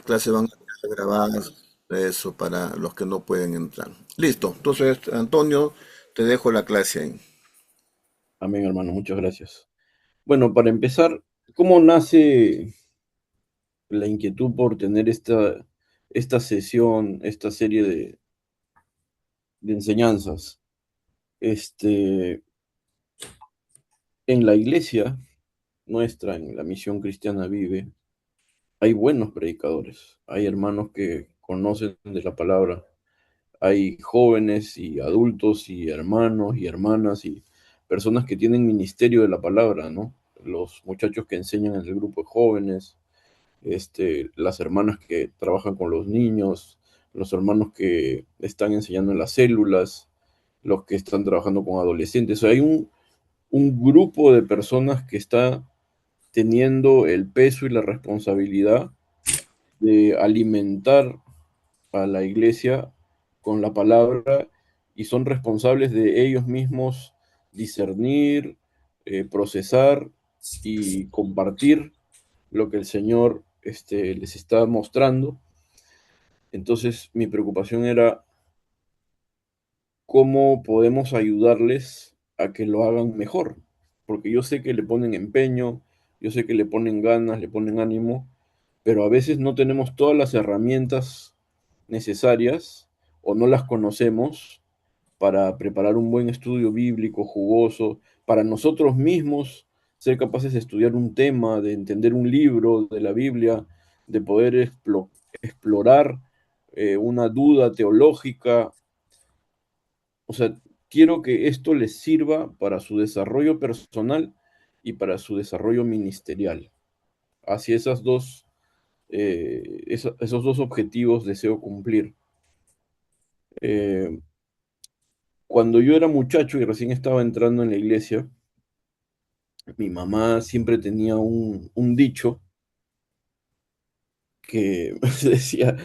clases van a quedar grabadas, eso para los que no pueden entrar. Listo, entonces, Antonio, te dejo la clase ahí. Amén, hermano, muchas gracias. Bueno, para empezar, ¿cómo nace la inquietud por tener esta sesión, esta serie de enseñanzas? Este, en la iglesia nuestra, en la misión cristiana Vive, hay buenos predicadores, hay hermanos que conocen de la palabra, hay jóvenes y adultos y hermanos y hermanas y personas que tienen ministerio de la palabra, ¿no? Los muchachos que enseñan en el grupo de jóvenes, las hermanas que trabajan con los niños, los hermanos que están enseñando en las células, los que están trabajando con adolescentes. O sea, hay un grupo de personas que está teniendo el peso y la responsabilidad de alimentar a la iglesia con la palabra y son responsables de ellos mismos discernir, procesar y compartir lo que el Señor les está mostrando. Entonces mi preocupación era cómo podemos ayudarles a que lo hagan mejor, porque yo sé que le ponen empeño, yo sé que le ponen ganas, le ponen ánimo, pero a veces no tenemos todas las herramientas necesarias o no las conocemos para preparar un buen estudio bíblico jugoso, para nosotros mismos ser capaces de estudiar un tema, de entender un libro de la Biblia, de poder explorar una duda teológica. O sea, quiero que esto les sirva para su desarrollo personal y para su desarrollo ministerial. Hacia esos dos objetivos deseo cumplir. Eh, Cuando yo era muchacho y recién estaba entrando en la iglesia, mi mamá siempre tenía un dicho que decía,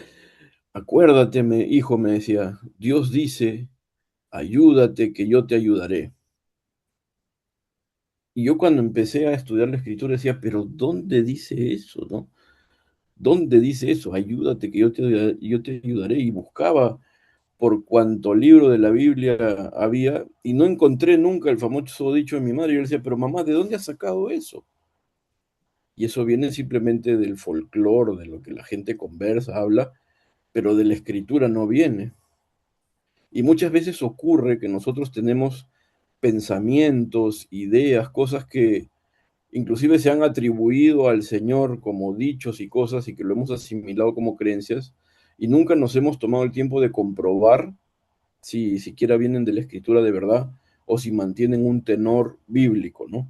acuérdate, hijo, me decía, Dios dice, ayúdate que yo te ayudaré. Y yo cuando empecé a estudiar la escritura decía, pero ¿dónde dice eso, no? ¿Dónde dice eso? Ayúdate que yo te ayudaré. Y buscaba por cuanto libro de la Biblia había y no encontré nunca el famoso dicho de mi madre. Yo le decía, pero mamá, ¿de dónde has sacado eso? Y eso viene simplemente del folclore, de lo que la gente conversa, habla, pero de la escritura no viene. Y muchas veces ocurre que nosotros tenemos pensamientos, ideas, cosas que inclusive se han atribuido al Señor como dichos y cosas y que lo hemos asimilado como creencias y nunca nos hemos tomado el tiempo de comprobar si siquiera vienen de la escritura de verdad o si mantienen un tenor bíblico, ¿no?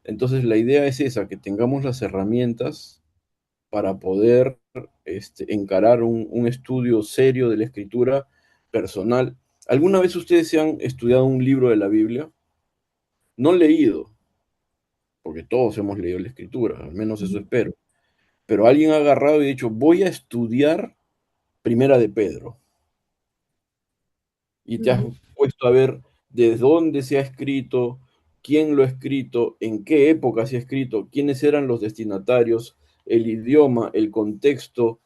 Entonces la idea es esa, que tengamos las herramientas para poder encarar un estudio serio de la escritura personal. ¿Alguna vez ustedes se han estudiado un libro de la Biblia? No leído, porque todos hemos leído la escritura, al menos eso espero. Pero alguien ha agarrado y dicho, voy a estudiar Primera de Pedro. Y te has Ujú. puesto a ver de dónde se ha escrito, quién lo ha escrito, en qué época se ha escrito, quiénes eran los destinatarios, el idioma, el contexto.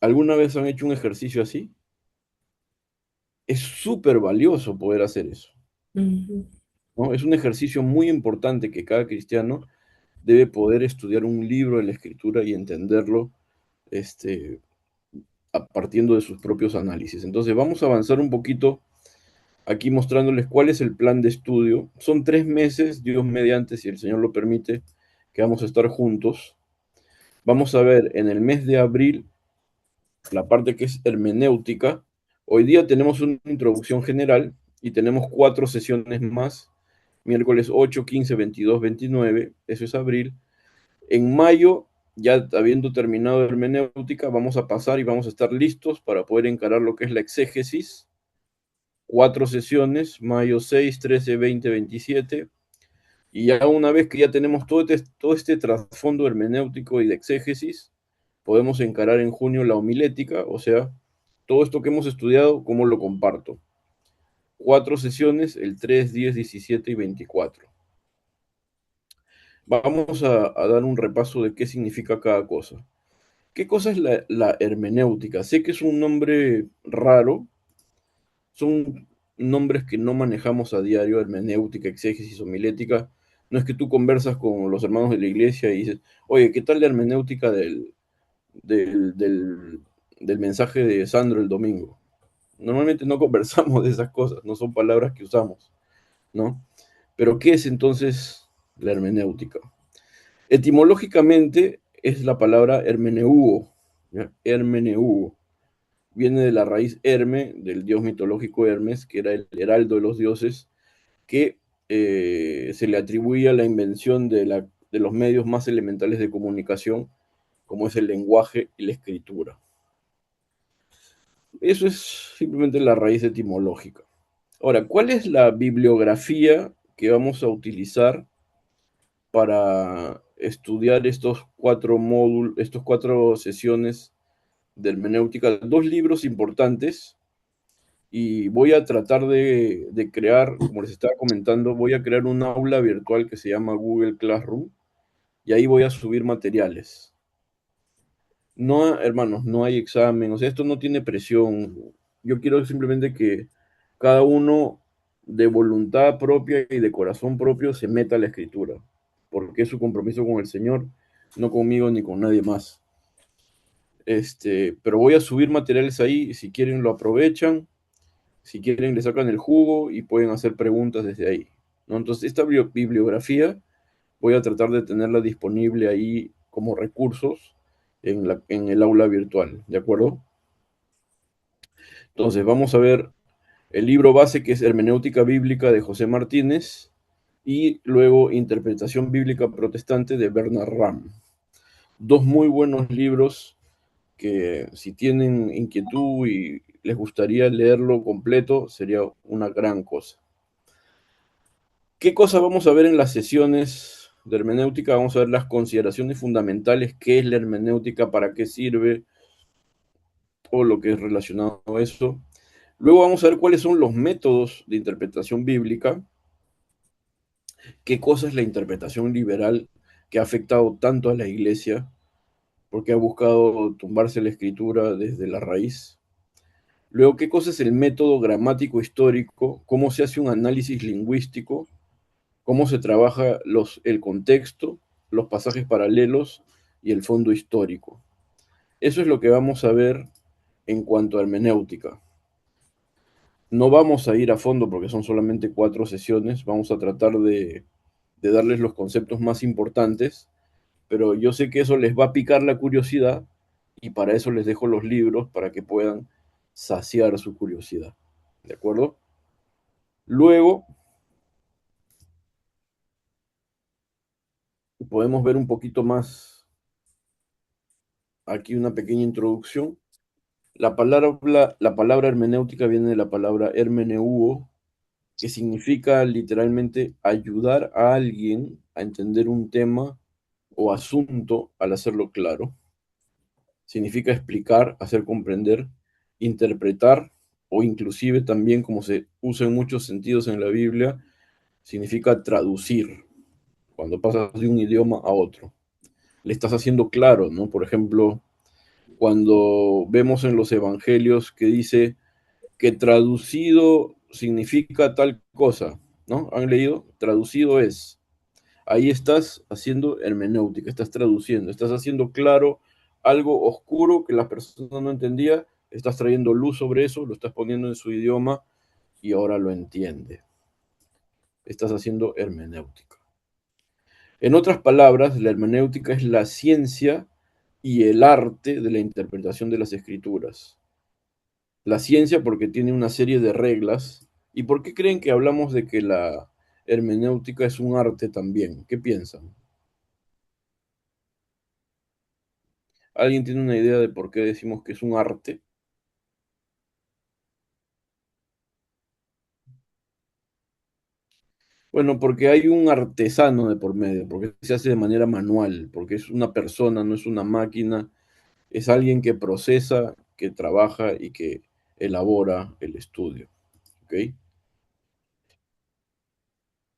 ¿Alguna vez han hecho un ejercicio así? Es súper valioso poder hacer eso, Ujú. ¿no? Es un ejercicio muy importante que cada cristiano debe poder estudiar un libro de la escritura y entenderlo este, partiendo de sus propios análisis. Entonces vamos a avanzar un poquito aquí mostrándoles cuál es el plan de estudio. Son 3 meses, Dios mediante, si el Señor lo permite, que vamos a estar juntos. Vamos a ver en el mes de abril la parte que es hermenéutica. Hoy día tenemos una introducción general y tenemos 4 sesiones más, miércoles 8, 15, 22, 29, eso es abril. En mayo, ya habiendo terminado hermenéutica, vamos a pasar y vamos a estar listos para poder encarar lo que es la exégesis. 4 sesiones, mayo 6, 13, 20, 27. Y ya una vez que ya tenemos todo este trasfondo hermenéutico y de exégesis, podemos encarar en junio la homilética, o sea, todo esto que hemos estudiado, cómo lo comparto. 4 sesiones, el 3, 10, 17 y 24. Vamos a dar un repaso de qué significa cada cosa. ¿Qué cosa es la hermenéutica? Sé que es un nombre raro, son nombres que no manejamos a diario, hermenéutica, exégesis, homilética. No es que tú conversas con los hermanos de la iglesia y dices, oye, ¿qué tal la hermenéutica del, del, del mensaje de Sandro el domingo? Normalmente no conversamos de esas cosas, no son palabras que usamos, ¿no? Pero ¿qué es entonces la hermenéutica? Etimológicamente es la palabra hermeneuo, ¿ya? Hermeneuo. Viene de la raíz Herme, del dios mitológico Hermes, que era el heraldo de los dioses, que se le atribuía la invención de los medios más elementales de comunicación, como es el lenguaje y la escritura. Eso es simplemente la raíz etimológica. Ahora, ¿cuál es la bibliografía que vamos a utilizar para estudiar estos cuatro módulos, estos cuatro sesiones de hermenéutica? Dos libros importantes y voy a tratar de crear, como les estaba comentando, voy a crear un aula virtual que se llama Google Classroom y ahí voy a subir materiales. No, hermanos, no hay examen, o sea, esto no tiene presión. Yo quiero simplemente que cada uno de voluntad propia y de corazón propio se meta a la escritura, porque es su compromiso con el Señor, no conmigo ni con nadie más. Pero voy a subir materiales ahí, si quieren lo aprovechan, si quieren le sacan el jugo y pueden hacer preguntas desde ahí, ¿no? Entonces, esta bibliografía voy a tratar de tenerla disponible ahí como recursos en el aula virtual, ¿de acuerdo? Entonces, vamos a ver el libro base que es Hermenéutica Bíblica de José Martínez y luego Interpretación Bíblica Protestante de Bernard Ram. Dos muy buenos libros que si tienen inquietud y les gustaría leerlo completo, sería una gran cosa. ¿Qué cosas vamos a ver en las sesiones de hermenéutica? Vamos a ver las consideraciones fundamentales, qué es la hermenéutica, para qué sirve, todo lo que es relacionado a eso. Luego vamos a ver cuáles son los métodos de interpretación bíblica, qué cosa es la interpretación liberal que ha afectado tanto a la iglesia, porque ha buscado tumbarse la escritura desde la raíz. Luego, qué cosa es el método gramático histórico, cómo se hace un análisis lingüístico, cómo se trabaja el contexto, los pasajes paralelos y el fondo histórico. Eso es lo que vamos a ver en cuanto a hermenéutica. No vamos a ir a fondo porque son solamente 4 sesiones, vamos a tratar de darles los conceptos más importantes, pero yo sé que eso les va a picar la curiosidad y para eso les dejo los libros para que puedan saciar su curiosidad. ¿De acuerdo? Luego podemos ver un poquito más aquí una pequeña introducción. La palabra hermenéutica viene de la palabra hermeneuo, que significa literalmente ayudar a alguien a entender un tema o asunto al hacerlo claro. Significa explicar, hacer comprender, interpretar o inclusive también, como se usa en muchos sentidos en la Biblia, significa traducir, cuando pasas de un idioma a otro. Le estás haciendo claro, ¿no? Por ejemplo, cuando vemos en los evangelios que dice que traducido significa tal cosa, ¿no? ¿Han leído? Traducido es. Ahí estás haciendo hermenéutica, estás traduciendo, estás haciendo claro algo oscuro que la persona no entendía, estás trayendo luz sobre eso, lo estás poniendo en su idioma y ahora lo entiende. Estás haciendo hermenéutica. En otras palabras, la hermenéutica es la ciencia y el arte de la interpretación de las escrituras. La ciencia porque tiene una serie de reglas. ¿Y por qué creen que hablamos de que la hermenéutica es un arte también? ¿Qué piensan? ¿Alguien tiene una idea de por qué decimos que es un arte? Bueno, porque hay un artesano de por medio, porque se hace de manera manual, porque es una persona, no es una máquina, es alguien que procesa, que trabaja y que elabora el estudio. ¿Ok?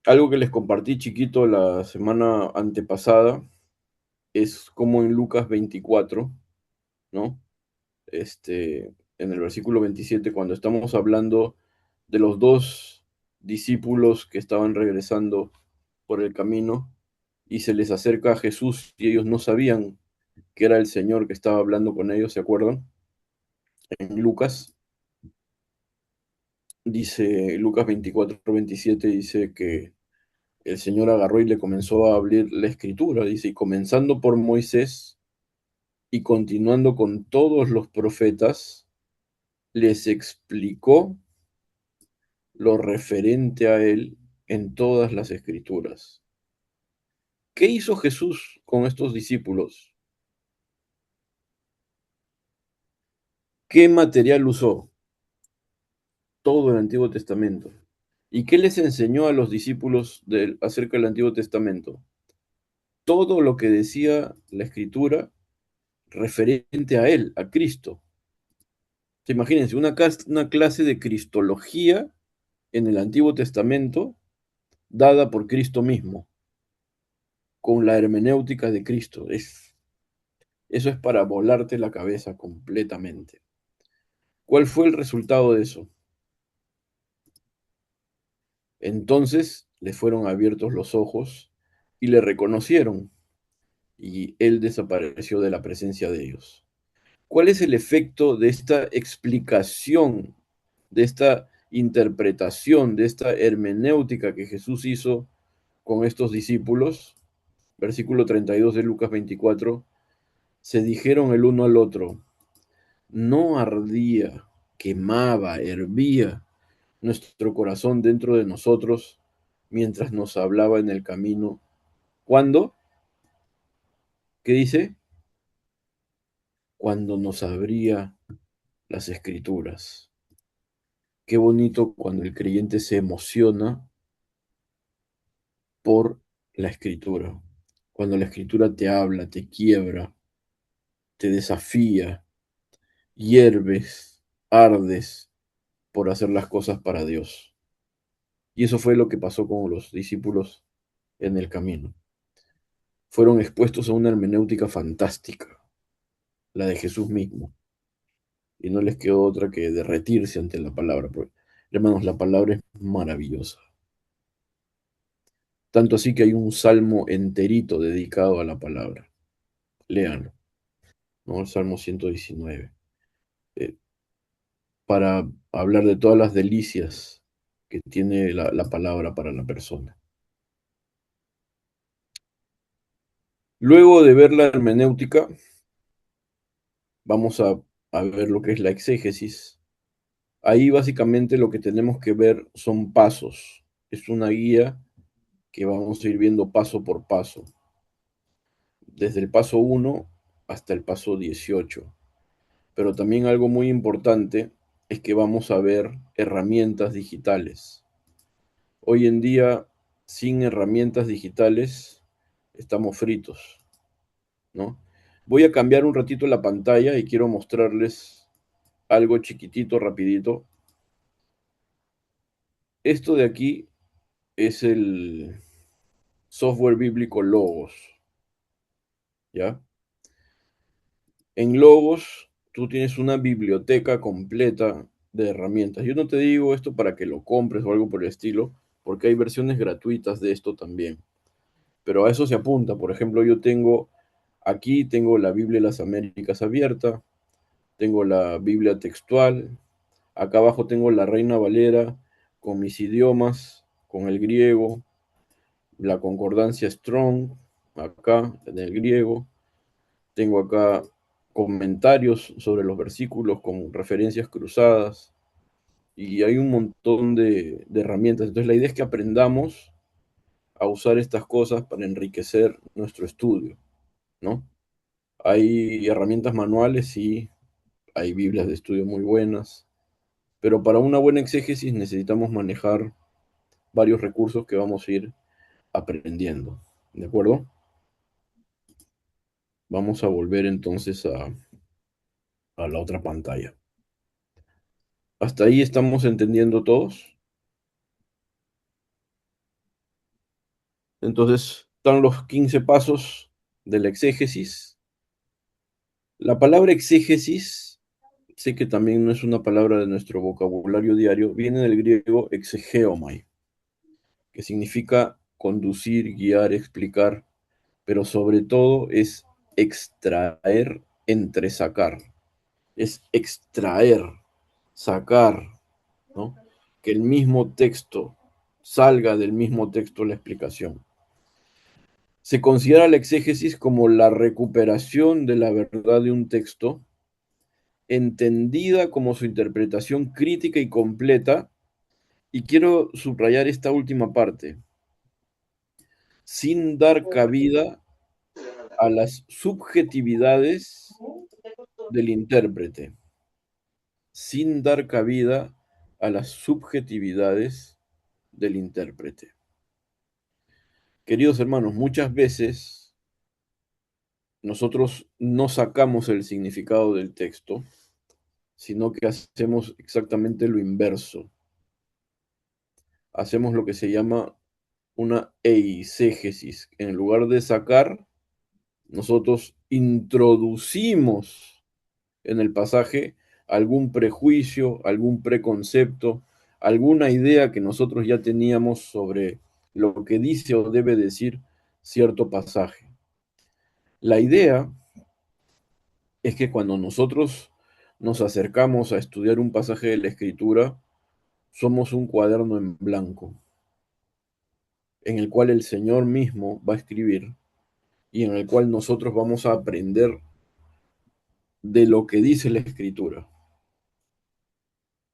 Algo que les compartí chiquito la semana antepasada es como en Lucas 24, ¿no? En el versículo 27, cuando estamos hablando de los dos discípulos que estaban regresando por el camino y se les acerca a Jesús y ellos no sabían que era el Señor que estaba hablando con ellos, ¿se acuerdan? En Lucas, dice Lucas 24, 27, dice que el Señor agarró y le comenzó a abrir la escritura, dice, y comenzando por Moisés y continuando con todos los profetas, les explicó lo referente a él en todas las escrituras. ¿Qué hizo Jesús con estos discípulos? ¿Qué material usó? Todo el Antiguo Testamento. ¿Y qué les enseñó a los discípulos acerca del Antiguo Testamento? Todo lo que decía la escritura referente a él, a Cristo. Imagínense, una clase de cristología en el Antiguo Testamento dada por Cristo mismo, con la hermenéutica de Cristo. Eso es para volarte la cabeza completamente. ¿Cuál fue el resultado de eso? Entonces le fueron abiertos los ojos y le reconocieron, y él desapareció de la presencia de ellos. ¿Cuál es el efecto de esta explicación, de esta interpretación, de esta hermenéutica que Jesús hizo con estos discípulos? Versículo 32 de Lucas 24, se dijeron el uno al otro, no ardía, quemaba, hervía nuestro corazón dentro de nosotros mientras nos hablaba en el camino. ¿Cuándo? ¿Qué dice? Cuando nos abría las escrituras. Qué bonito cuando el creyente se emociona por la escritura. Cuando la escritura te habla, te quiebra, te desafía, hierves, ardes por hacer las cosas para Dios. Y eso fue lo que pasó con los discípulos en el camino. Fueron expuestos a una hermenéutica fantástica, la de Jesús mismo, y no les quedó otra que derretirse ante la palabra. Porque, hermanos, la palabra es maravillosa. Tanto así que hay un salmo enterito dedicado a la palabra. Léanlo, ¿no? El Salmo 119, eh, para hablar de todas las delicias que tiene la palabra para la persona. Luego de ver la hermenéutica, vamos a ver lo que es la exégesis. Ahí básicamente lo que tenemos que ver son pasos. Es una guía que vamos a ir viendo paso por paso, desde el paso 1 hasta el paso 18. Pero también algo muy importante es que vamos a ver herramientas digitales. Hoy en día, sin herramientas digitales, estamos fritos, ¿no? Voy a cambiar un ratito la pantalla y quiero mostrarles algo chiquitito, rapidito. Esto de aquí es el software bíblico Logos, ¿ya? En Logos tú tienes una biblioteca completa de herramientas. Yo no te digo esto para que lo compres o algo por el estilo, porque hay versiones gratuitas de esto también. Pero a eso se apunta. Por ejemplo, yo tengo la Biblia de las Américas abierta, tengo la Biblia textual, acá abajo tengo la Reina Valera con mis idiomas, con el griego, la concordancia Strong, acá en el griego. Tengo acá comentarios sobre los versículos con referencias cruzadas y hay un montón de herramientas. Entonces la idea es que aprendamos a usar estas cosas para enriquecer nuestro estudio, ¿no? Hay herramientas manuales y hay Biblias de estudio muy buenas, pero para una buena exégesis necesitamos manejar varios recursos que vamos a ir aprendiendo, ¿de acuerdo? Vamos a volver entonces a la otra pantalla. ¿Hasta ahí estamos entendiendo todos? Entonces, están los 15 pasos de la exégesis. La palabra exégesis, sé que también no es una palabra de nuestro vocabulario diario, viene del griego exegeomai, que significa conducir, guiar, explicar, pero sobre todo es extraer, entresacar. Es extraer, sacar, ¿no? Que el mismo texto salga del mismo texto la explicación. Se considera la exégesis como la recuperación de la verdad de un texto, entendida como su interpretación crítica y completa, y quiero subrayar esta última parte, sin dar cabida a las subjetividades del intérprete, sin dar cabida a las subjetividades del intérprete. Queridos hermanos, muchas veces nosotros no sacamos el significado del texto, sino que hacemos exactamente lo inverso. Hacemos lo que se llama una eisegesis. En lugar de sacar, nosotros introducimos en el pasaje algún prejuicio, algún preconcepto, alguna idea que nosotros ya teníamos sobre lo que dice o debe decir cierto pasaje. La idea es que cuando nosotros nos acercamos a estudiar un pasaje de la Escritura, somos un cuaderno en blanco, en el cual el Señor mismo va a escribir y en el cual nosotros vamos a aprender de lo que dice la Escritura.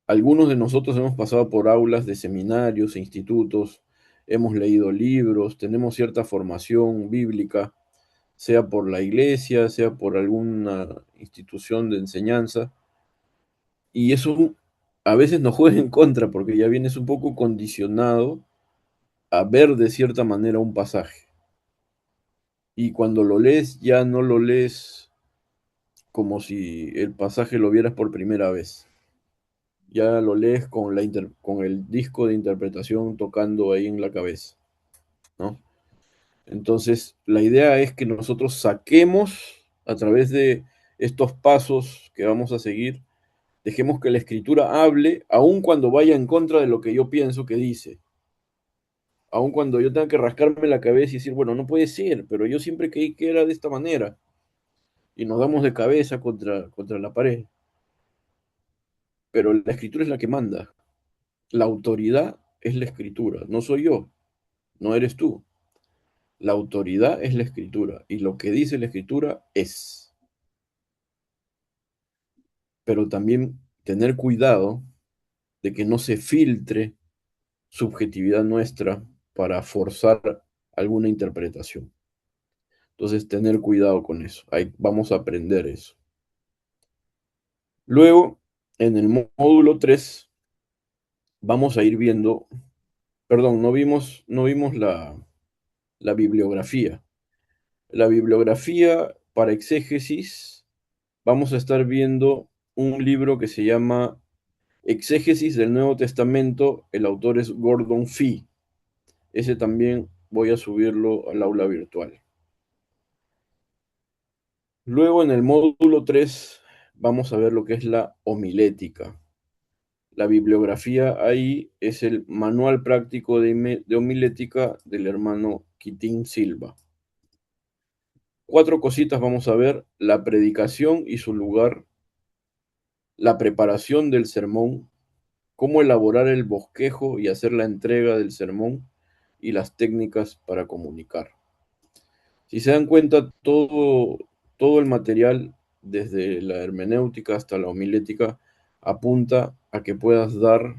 Algunos de nosotros hemos pasado por aulas de seminarios e institutos, hemos leído libros, tenemos cierta formación bíblica, sea por la iglesia, sea por alguna institución de enseñanza, y eso a veces nos juega en contra porque ya vienes un poco condicionado a ver de cierta manera un pasaje. Y cuando lo lees, ya no lo lees como si el pasaje lo vieras por primera vez. Ya lo lees con, con el disco de interpretación tocando ahí en la cabeza, ¿no? Entonces, la idea es que nosotros saquemos a través de estos pasos que vamos a seguir, dejemos que la escritura hable, aun cuando vaya en contra de lo que yo pienso que dice, aun cuando yo tenga que rascarme la cabeza y decir, bueno, no puede ser, pero yo siempre creí que era de esta manera, y nos damos de cabeza contra la pared, pero la escritura es la que manda, la autoridad es la escritura, no soy yo, no eres tú. La autoridad es la escritura y lo que dice la escritura es. Pero también tener cuidado de que no se filtre subjetividad nuestra para forzar alguna interpretación. Entonces, tener cuidado con eso. Ahí vamos a aprender eso. Luego, en el módulo 3 vamos a ir viendo, perdón, no vimos la bibliografía. La bibliografía para exégesis, vamos a estar viendo un libro que se llama Exégesis del Nuevo Testamento, el autor es Gordon Fee. Ese también voy a subirlo al aula virtual. Luego en el módulo 3 vamos a ver lo que es la homilética. La bibliografía ahí es el Manual Práctico de Homilética del hermano Quitín Silva. 4 cositas vamos a ver: la predicación y su lugar, la preparación del sermón, cómo elaborar el bosquejo y hacer la entrega del sermón y las técnicas para comunicar. Si se dan cuenta, todo el material, desde la hermenéutica hasta la homilética, apunta a que puedas dar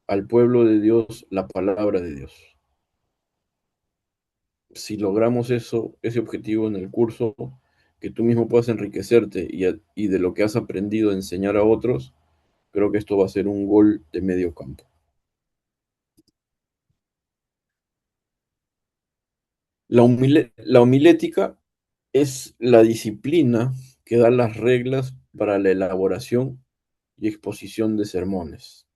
al pueblo de Dios la palabra de Dios. Si logramos eso, ese objetivo en el curso, que tú mismo puedas enriquecerte y de lo que has aprendido enseñar a otros, creo que esto va a ser un gol de medio campo. La homilética es la disciplina que da las reglas para la elaboración y exposición de sermones.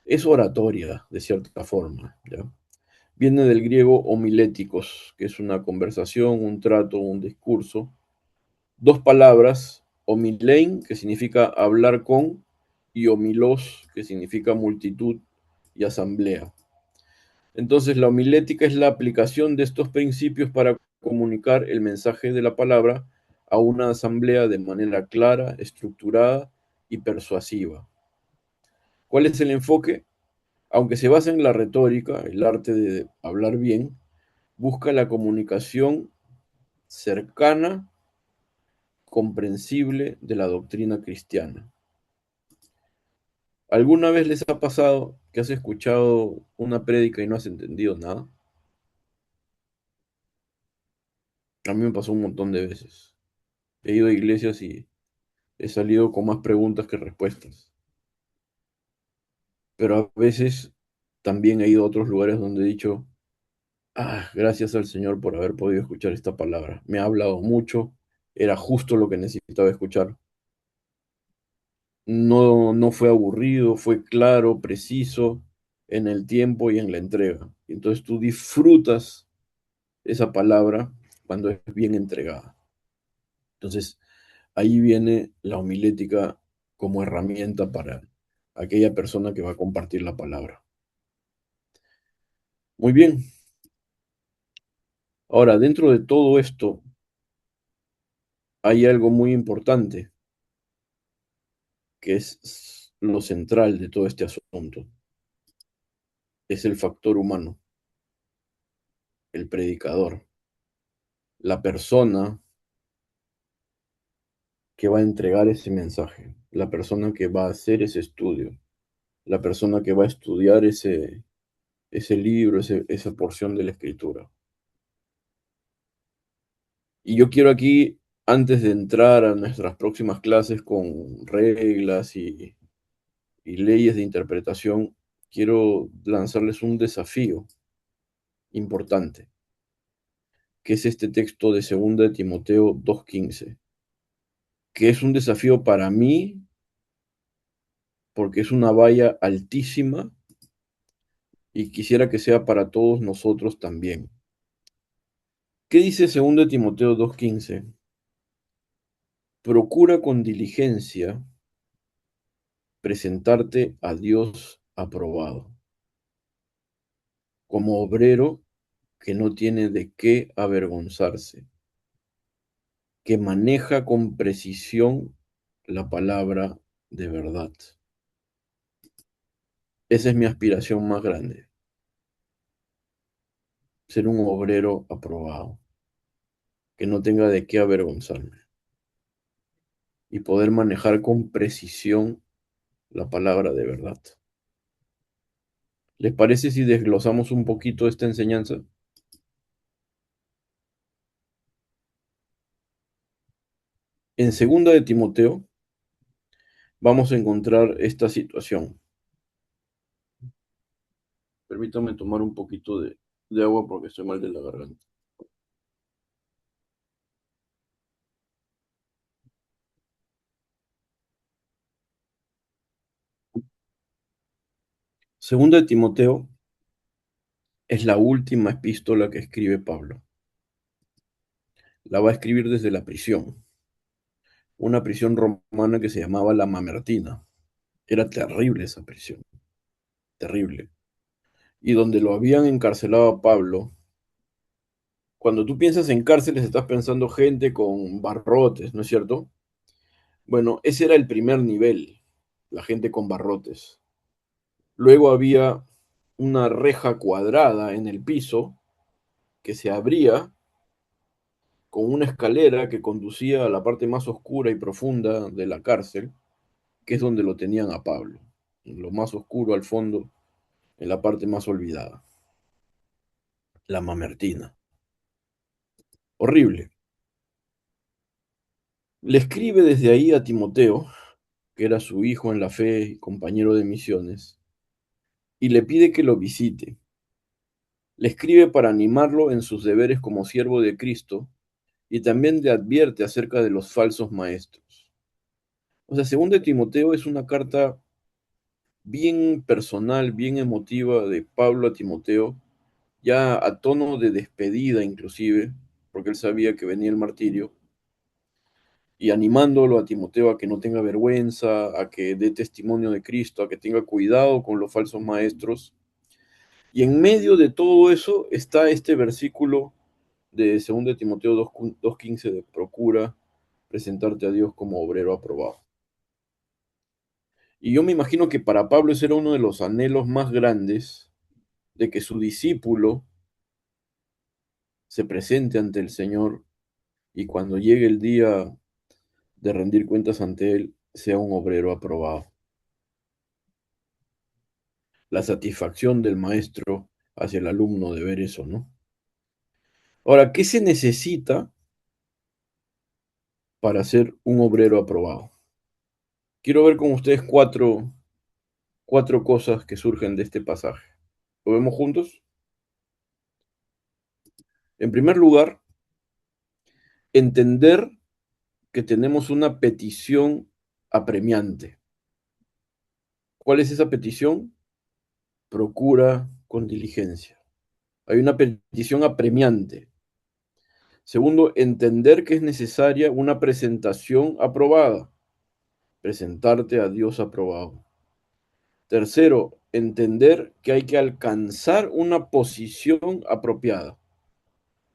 Es oratoria, de cierta forma, ¿ya? Viene del griego homiléticos, que es una conversación, un trato, un discurso. Dos palabras, homilein, que significa hablar con, y homilos, que significa multitud y asamblea. Entonces, la homilética es la aplicación de estos principios para comunicar el mensaje de la palabra a una asamblea de manera clara, estructurada y persuasiva. ¿Cuál es el enfoque? Aunque se basa en la retórica, el arte de hablar bien, busca la comunicación cercana, comprensible de la doctrina cristiana. ¿Alguna vez les ha pasado que has escuchado una prédica y no has entendido nada? A mí me pasó un montón de veces. He ido a iglesias y he salido con más preguntas que respuestas. Pero a veces también he ido a otros lugares donde he dicho, gracias al Señor por haber podido escuchar esta palabra. Me ha hablado mucho, era justo lo que necesitaba escuchar. No, no fue aburrido, fue claro, preciso en el tiempo y en la entrega. Entonces tú disfrutas esa palabra cuando es bien entregada. Entonces ahí viene la homilética como herramienta para aquella persona que va a compartir la palabra. Muy bien. Ahora, dentro de todo esto hay algo muy importante, que es lo central de todo este asunto. Es el factor humano, el predicador, la persona que va a entregar ese mensaje, la persona que va a hacer ese estudio, la persona que va a estudiar ese libro, esa porción de la escritura. Y yo quiero aquí, antes de entrar a nuestras próximas clases con reglas y leyes de interpretación, quiero lanzarles un desafío importante, que es este texto de 2 de Timoteo 2:15, que es un desafío para mí porque es una valla altísima y quisiera que sea para todos nosotros también. ¿Qué dice 2 de Timoteo 2:15? Procura con diligencia presentarte a Dios aprobado, como obrero que no tiene de qué avergonzarse, que maneja con precisión la palabra de verdad. Esa es mi aspiración más grande, ser un obrero aprobado, que no tenga de qué avergonzarme y poder manejar con precisión la palabra de verdad. ¿Les parece si desglosamos un poquito esta enseñanza? En 2 de Timoteo vamos a encontrar esta situación. Permítame tomar un poquito de agua porque estoy mal de la garganta. Segunda de Timoteo es la última epístola que escribe Pablo. La va a escribir desde la prisión, una prisión romana que se llamaba la Mamertina. Era terrible esa prisión, terrible. Y donde lo habían encarcelado a Pablo, cuando tú piensas en cárceles estás pensando gente con barrotes, ¿no es cierto? Bueno, ese era el primer nivel, la gente con barrotes. Luego había una reja cuadrada en el piso que se abría con una escalera que conducía a la parte más oscura y profunda de la cárcel, que es donde lo tenían a Pablo, en lo más oscuro al fondo, en la parte más olvidada, la Mamertina. Horrible. Le escribe desde ahí a Timoteo, que era su hijo en la fe y compañero de misiones, y le pide que lo visite. Le escribe para animarlo en sus deberes como siervo de Cristo y también le advierte acerca de los falsos maestros. O sea, 2 de Timoteo es una carta bien personal, bien emotiva de Pablo a Timoteo, ya a tono de despedida inclusive, porque él sabía que venía el martirio, y animándolo a Timoteo a que no tenga vergüenza, a que dé testimonio de Cristo, a que tenga cuidado con los falsos maestros. Y en medio de todo eso está este versículo de 2 Timoteo 2:15 de procura presentarte a Dios como obrero aprobado. Y yo me imagino que para Pablo ese era uno de los anhelos más grandes de que su discípulo se presente ante el Señor y cuando llegue el día de rendir cuentas ante Él, sea un obrero aprobado. La satisfacción del maestro hacia el alumno de ver eso, ¿no? Ahora, ¿qué se necesita para ser un obrero aprobado? Quiero ver con ustedes cuatro cosas que surgen de este pasaje. ¿Lo vemos juntos? En primer lugar, entender que tenemos una petición apremiante. ¿Cuál es esa petición? Procura con diligencia. Hay una petición apremiante. Segundo, entender que es necesaria una presentación aprobada. Presentarte a Dios aprobado. Tercero, entender que hay que alcanzar una posición apropiada,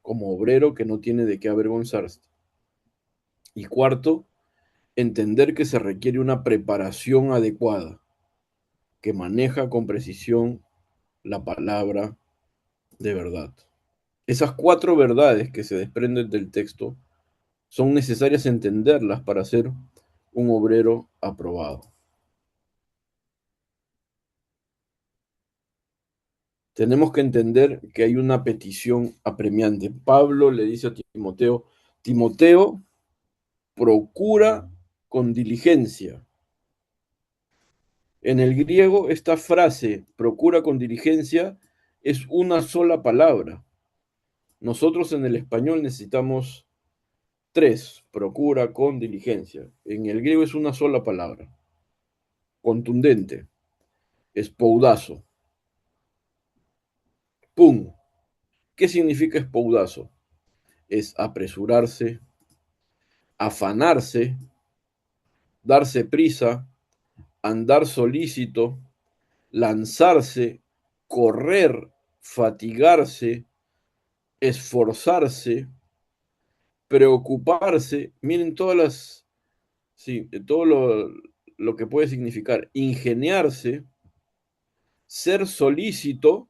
como obrero que no tiene de qué avergonzarse. Y cuarto, entender que se requiere una preparación adecuada, que maneja con precisión la palabra de verdad. Esas cuatro verdades que se desprenden del texto son necesarias entenderlas para ser un obrero aprobado. Tenemos que entender que hay una petición apremiante. Pablo le dice a Timoteo, Timoteo, procura con diligencia. En el griego, esta frase, procura con diligencia, es una sola palabra. Nosotros en el español necesitamos tres, procura con diligencia. En el griego es una sola palabra, contundente, espoudazo. ¡Pum! ¿Qué significa espoudazo? Es apresurarse, afanarse, darse prisa, andar solícito, lanzarse, correr, fatigarse, esforzarse, preocuparse. Miren sí, todo lo que puede significar ingeniarse, ser solícito,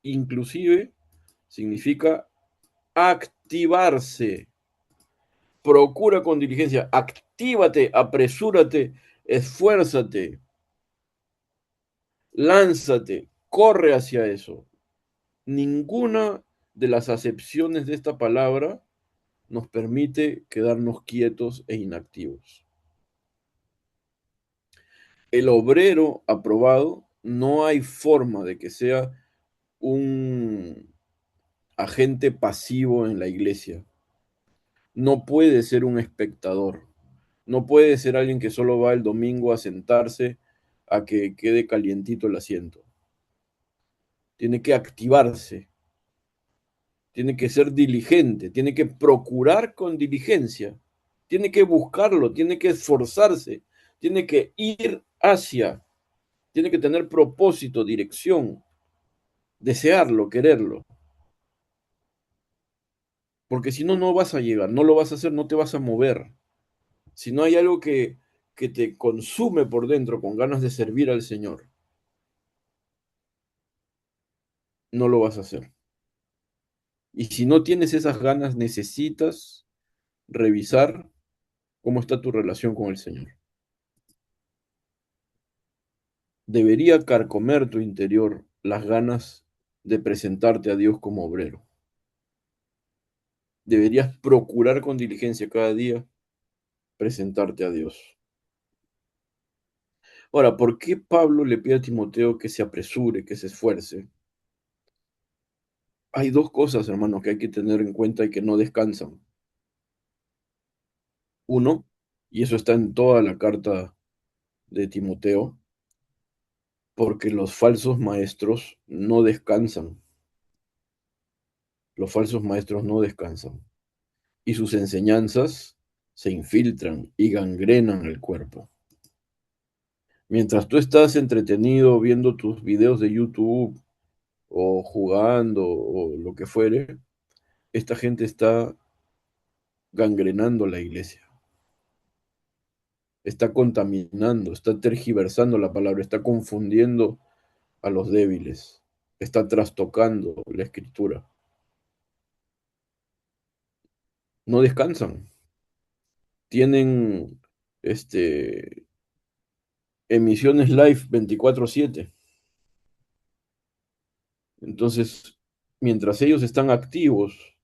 inclusive significa activarse. Procura con diligencia, actívate, apresúrate, esfuérzate, lánzate, corre hacia eso. Ninguna de las acepciones de esta palabra nos permite quedarnos quietos e inactivos. El obrero aprobado no hay forma de que sea un agente pasivo en la iglesia. No puede ser un espectador. No puede ser alguien que solo va el domingo a sentarse a que quede calientito el asiento. Tiene que activarse, tiene que ser diligente, tiene que procurar con diligencia, tiene que buscarlo, tiene que esforzarse, tiene que ir hacia, tiene que tener propósito, dirección, desearlo, quererlo. Porque si no, no vas a llegar, no lo vas a hacer, no te vas a mover. Si no hay algo que te consume por dentro con ganas de servir al Señor, no lo vas a hacer. Y si no tienes esas ganas, necesitas revisar cómo está tu relación con el Señor. Debería carcomer tu interior las ganas de presentarte a Dios como obrero. Deberías procurar con diligencia cada día presentarte a Dios. Ahora, ¿por qué Pablo le pide a Timoteo que se apresure, que se esfuerce? Hay dos cosas, hermanos, que hay que tener en cuenta y que no descansan. Uno, y eso está en toda la carta de Timoteo, porque los falsos maestros no descansan. Los falsos maestros no descansan y sus enseñanzas se infiltran y gangrenan el cuerpo. Mientras tú estás entretenido viendo tus videos de YouTube o jugando o lo que fuere, esta gente está gangrenando la iglesia, está contaminando, está tergiversando la palabra, está confundiendo a los débiles, está trastocando la escritura. No descansan, tienen emisiones live 24/7. Entonces, mientras ellos están activos,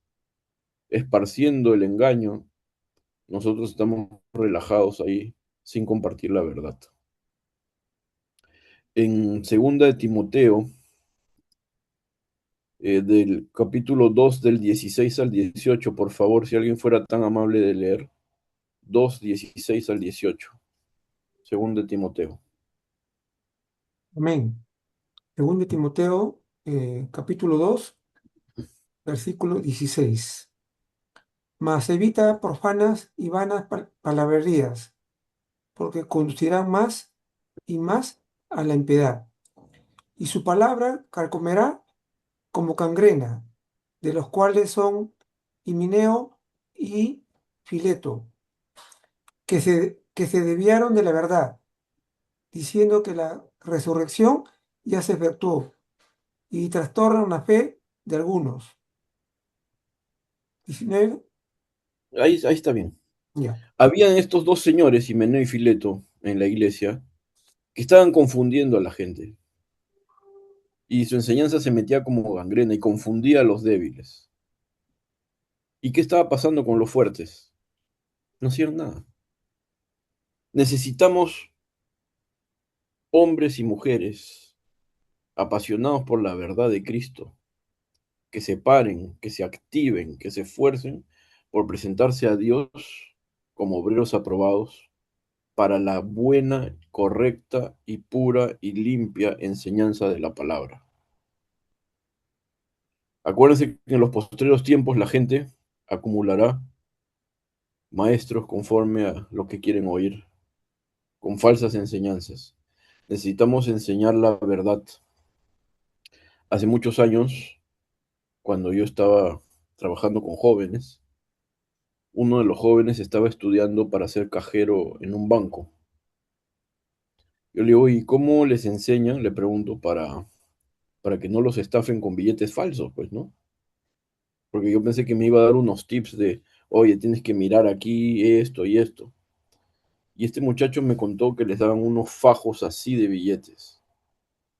esparciendo el engaño, nosotros estamos relajados ahí sin compartir la verdad. En segunda de Timoteo, del capítulo 2 del 16 al 18, por favor, si alguien fuera tan amable de leer, 2 16 al 18, segunda de Timoteo. Amén. Segundo de Timoteo, capítulo 2, versículo 16. Mas evita profanas y vanas palabrerías, porque conducirán más y más a la impiedad. Y su palabra carcomerá como cangrena, de los cuales son Himeneo y Fileto, que se desviaron de la verdad, diciendo que la resurrección ya se efectuó, y trastornan la fe de algunos. 19, Ahí está bien. ya. Habían estos dos señores, Himeneo y Fileto, en la iglesia, que estaban confundiendo a la gente. Y su enseñanza se metía como gangrena y confundía a los débiles. ¿Y qué estaba pasando con los fuertes? No hacían nada. Necesitamos hombres y mujeres apasionados por la verdad de Cristo, que se paren, que se activen, que se esfuercen por presentarse a Dios como obreros aprobados para la buena, correcta y pura y limpia enseñanza de la palabra. Acuérdense que en los postreros tiempos la gente acumulará maestros conforme a lo que quieren oír, con falsas enseñanzas. Necesitamos enseñar la verdad. Hace muchos años, cuando yo estaba trabajando con jóvenes, uno de los jóvenes estaba estudiando para ser cajero en un banco. Yo le digo, ¿y cómo les enseñan? Le pregunto, para que no los estafen con billetes falsos, pues, ¿no? Porque yo pensé que me iba a dar unos tips de, oye, tienes que mirar aquí esto y esto. Y este muchacho me contó que les daban unos fajos así de billetes,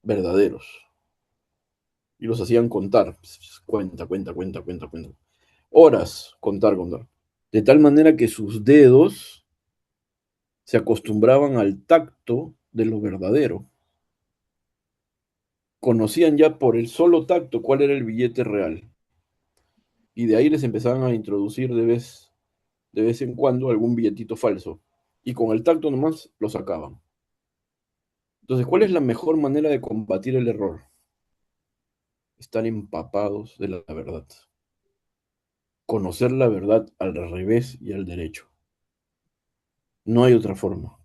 verdaderos, y los hacían contar. Cuenta, cuenta, cuenta, cuenta, cuenta. Horas, contar, contar. De tal manera que sus dedos se acostumbraban al tacto de lo verdadero. Conocían ya por el solo tacto cuál era el billete real. Y de ahí les empezaban a introducir de vez en cuando algún billetito falso. Y con el tacto nomás lo sacaban. Entonces, ¿cuál es la mejor manera de combatir el error? Estar empapados de la verdad. Conocer la verdad al revés y al derecho. No hay otra forma.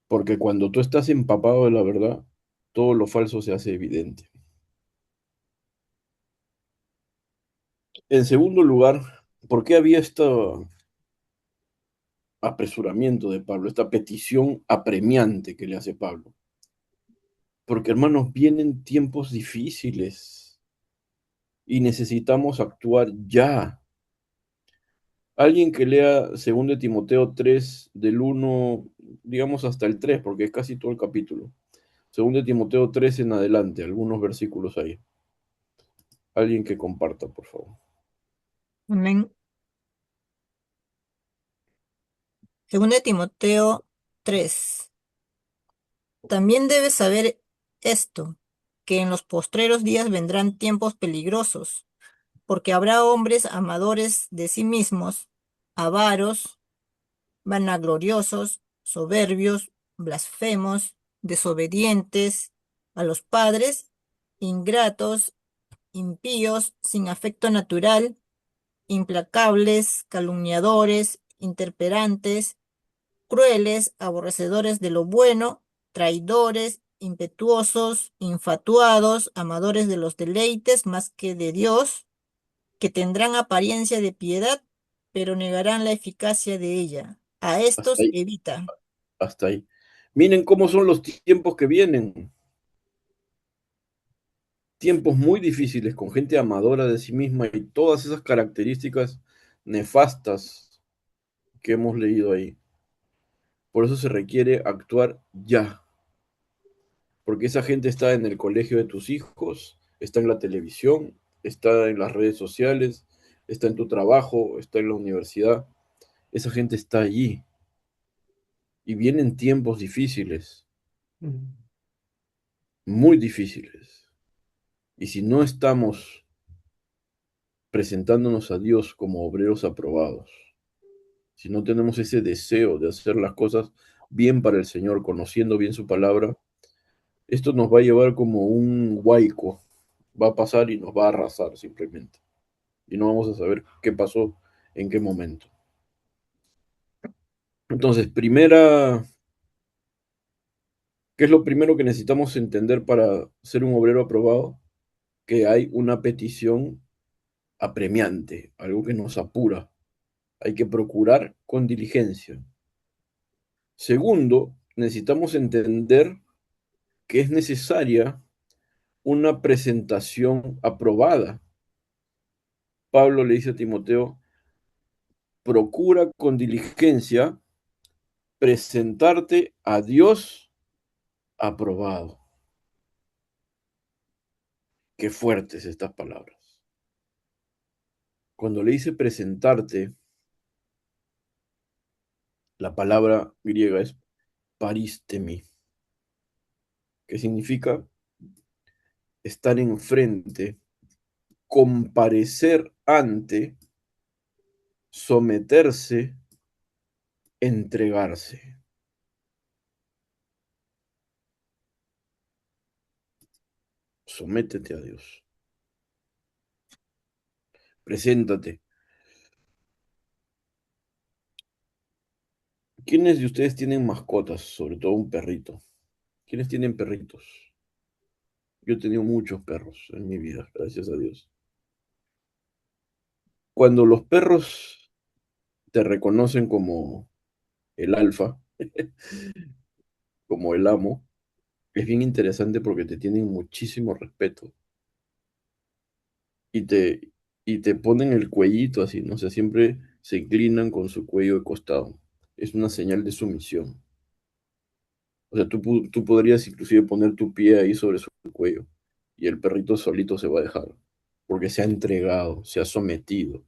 Porque cuando tú estás empapado de la verdad, todo lo falso se hace evidente. En segundo lugar, ¿por qué había este apresuramiento de Pablo, esta petición apremiante que le hace Pablo? Porque, hermanos, vienen tiempos difíciles y necesitamos actuar ya. Alguien que lea 2 Timoteo 3 del 1, digamos hasta el 3, porque es casi todo el capítulo. 2 Timoteo 3 en adelante, algunos versículos ahí. Alguien que comparta, por favor. Amén. Según de Timoteo 3. También debes saber esto, que en los postreros días vendrán tiempos peligrosos, porque habrá hombres amadores de sí mismos, avaros, vanagloriosos, soberbios, blasfemos, desobedientes a los padres, ingratos, impíos, sin afecto natural, implacables, calumniadores, interperantes, crueles, aborrecedores de lo bueno, traidores, impetuosos, infatuados, amadores de los deleites más que de Dios, que tendrán apariencia de piedad, pero negarán la eficacia de ella. A Hasta estos ahí, evita. hasta ahí. Miren cómo son los tiempos que vienen. Tiempos muy difíciles con gente amadora de sí misma y todas esas características nefastas que hemos leído ahí. Por eso se requiere actuar ya, porque esa gente está en el colegio de tus hijos, está en la televisión, está en las redes sociales, está en tu trabajo, está en la universidad. Esa gente está allí y vienen tiempos difíciles, Mm. muy difíciles. Y si no estamos presentándonos a Dios como obreros aprobados, si no tenemos ese deseo de hacer las cosas bien para el Señor, conociendo bien su palabra, esto nos va a llevar como un huaico, va a pasar y nos va a arrasar simplemente. Y no vamos a saber qué pasó, en qué momento. Entonces, ¿qué es lo primero que necesitamos entender para ser un obrero aprobado? Que hay una petición apremiante, algo que nos apura. Hay que procurar con diligencia. Segundo, necesitamos entender que es necesaria una presentación aprobada. Pablo le dice a Timoteo, procura con diligencia presentarte a Dios aprobado. Qué fuertes estas palabras. Cuando le dice presentarte, la palabra griega es paristemi, que significa estar enfrente, comparecer ante, someterse, entregarse. Sométete a Dios. Preséntate. ¿Quiénes de ustedes tienen mascotas? Sobre todo un perrito. ¿Quiénes tienen perritos? Yo he tenido muchos perros en mi vida, gracias a Dios. Cuando los perros te reconocen como el alfa, como el amo, es bien interesante porque te tienen muchísimo respeto y te ponen el cuellito así, no sé, siempre se inclinan con su cuello de costado. Es una señal de sumisión. O sea, tú podrías inclusive poner tu pie ahí sobre su cuello y el perrito solito se va a dejar, porque se ha entregado, se ha sometido.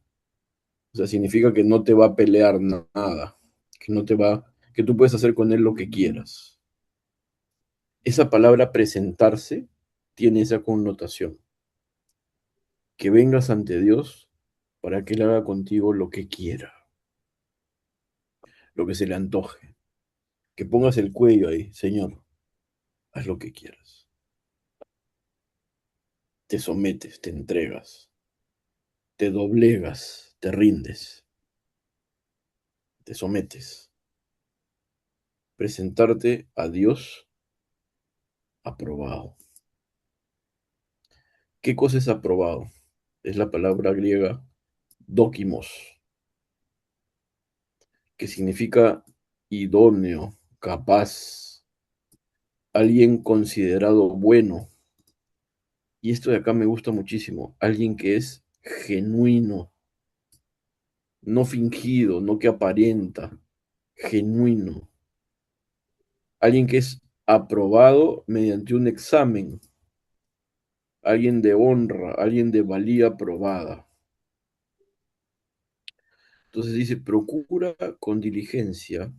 O sea, significa que no te va a pelear nada, que no te va, que tú puedes hacer con él lo que quieras. Esa palabra presentarse tiene esa connotación, que vengas ante Dios para que Él haga contigo lo que quiera, lo que se le antoje, que pongas el cuello ahí, Señor, haz lo que quieras. Te sometes, te entregas, te doblegas, te rindes, te sometes. Presentarte a Dios aprobado. ¿Qué cosa es aprobado? Es la palabra griega dokimos, que significa idóneo, capaz, alguien considerado bueno. Y esto de acá me gusta muchísimo, alguien que es genuino, no fingido, no que aparenta, genuino. Alguien que es aprobado mediante un examen, alguien de honra, alguien de valía probada. Entonces dice, procura con diligencia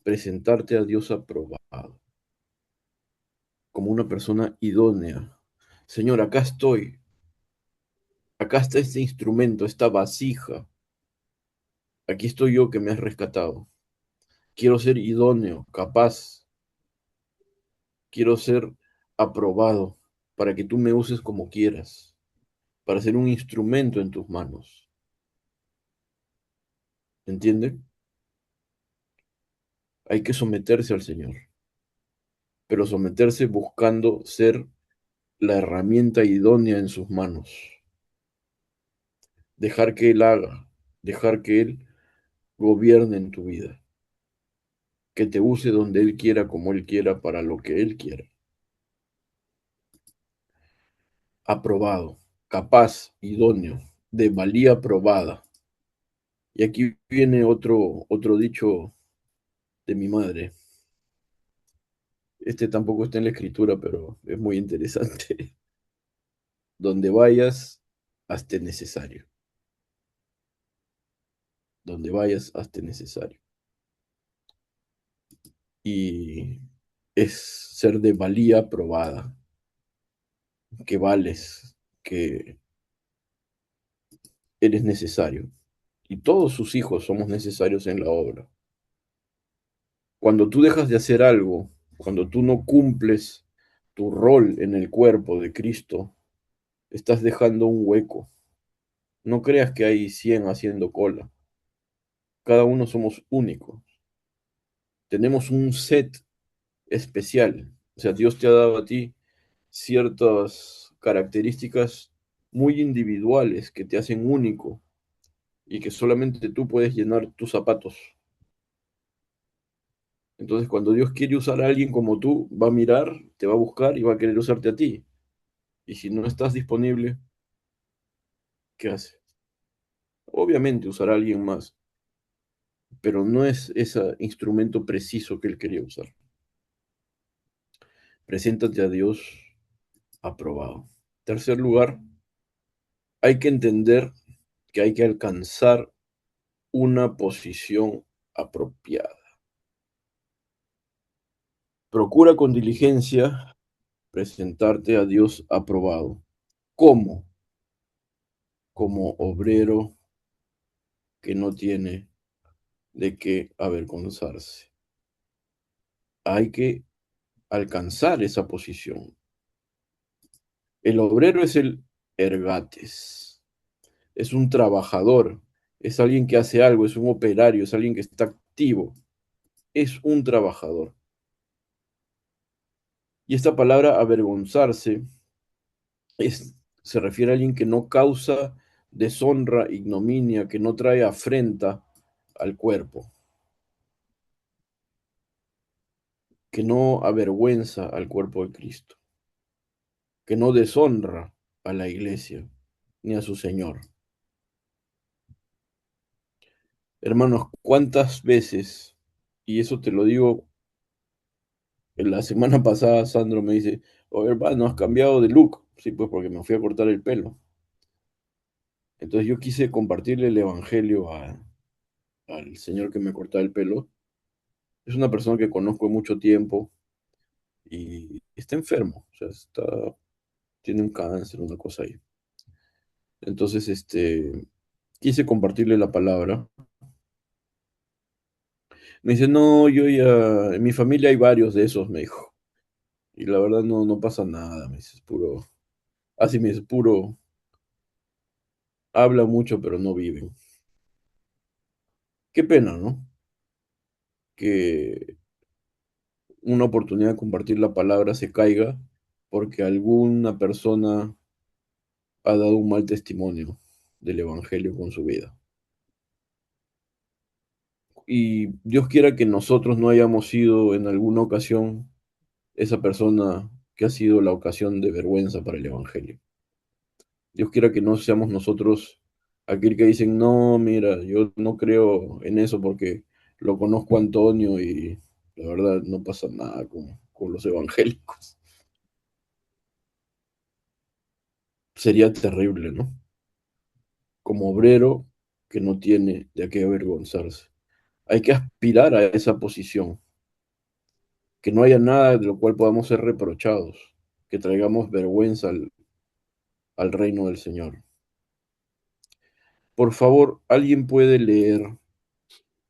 presentarte a Dios aprobado, como una persona idónea. Señor, acá está este instrumento, esta vasija, aquí estoy yo que me has rescatado. Quiero ser idóneo, capaz, quiero ser aprobado. para que tú me uses como quieras, para ser un instrumento en tus manos. ¿Entiendes? Hay que someterse al Señor, pero someterse buscando ser la herramienta idónea en sus manos. Dejar que Él haga, dejar que Él gobierne en tu vida, que te use donde Él quiera, como Él quiera, para lo que Él quiera. Aprobado, capaz, idóneo, de valía probada. Y aquí viene otro dicho de mi madre. Este tampoco está en la escritura, pero es muy interesante. Donde vayas, hazte necesario. Donde vayas, hazte necesario. Y es ser de valía probada, que vales, que eres necesario. Y todos sus hijos somos necesarios en la obra. Cuando tú dejas de hacer algo, cuando tú no cumples tu rol en el cuerpo de Cristo, estás dejando un hueco. No creas que hay 100 haciendo cola. Cada uno somos únicos. Tenemos un set especial. O sea, Dios te ha dado a ti ciertas características muy individuales que te hacen único y que solamente tú puedes llenar tus zapatos. Entonces, cuando Dios quiere usar a alguien como tú, va a mirar, te va a buscar y va a querer usarte a ti. Y si no estás disponible, ¿qué hace? Obviamente usará a alguien más, pero no es ese instrumento preciso que él quería usar. Preséntate a Dios aprobado. Tercer lugar, hay que entender que hay que alcanzar una posición apropiada. Procura con diligencia presentarte a Dios aprobado. ¿Cómo? Como obrero que no tiene de qué avergonzarse. Hay que alcanzar esa posición. El obrero es el ergates, es un trabajador, es alguien que hace algo, es un operario, es alguien que está activo, es un trabajador. Y esta palabra avergonzarse se refiere a alguien que no causa deshonra, ignominia, que no trae afrenta al cuerpo, que no avergüenza al cuerpo de Cristo, que no deshonra a la iglesia ni a su Señor. Hermanos, ¿cuántas veces, y eso te lo digo, en la semana pasada Sandro me dice, oye, hermano, has cambiado de look? Sí, pues porque me fui a cortar el pelo. Entonces yo quise compartirle el evangelio al señor que me cortaba el pelo. Es una persona que conozco mucho tiempo y está enfermo, o sea, tiene un cáncer, una cosa ahí. Entonces, quise compartirle la palabra. Me dice, no, yo ya, en mi familia hay varios de esos, me dijo. Y la verdad no pasa nada, me dice, es puro, así me dice, puro, habla mucho pero no viven. Qué pena, ¿no? Que una oportunidad de compartir la palabra se caiga porque alguna persona ha dado un mal testimonio del Evangelio con su vida. Y Dios quiera que nosotros no hayamos sido en alguna ocasión esa persona que ha sido la ocasión de vergüenza para el Evangelio. Dios quiera que no seamos nosotros aquel que dicen, no, mira, yo no creo en eso porque lo conozco a Antonio y la verdad no pasa nada con los evangélicos. Sería terrible, ¿no? Como obrero que no tiene de qué avergonzarse. Hay que aspirar a esa posición, que no haya nada de lo cual podamos ser reprochados, que traigamos vergüenza al reino del Señor. Por favor, ¿alguien puede leer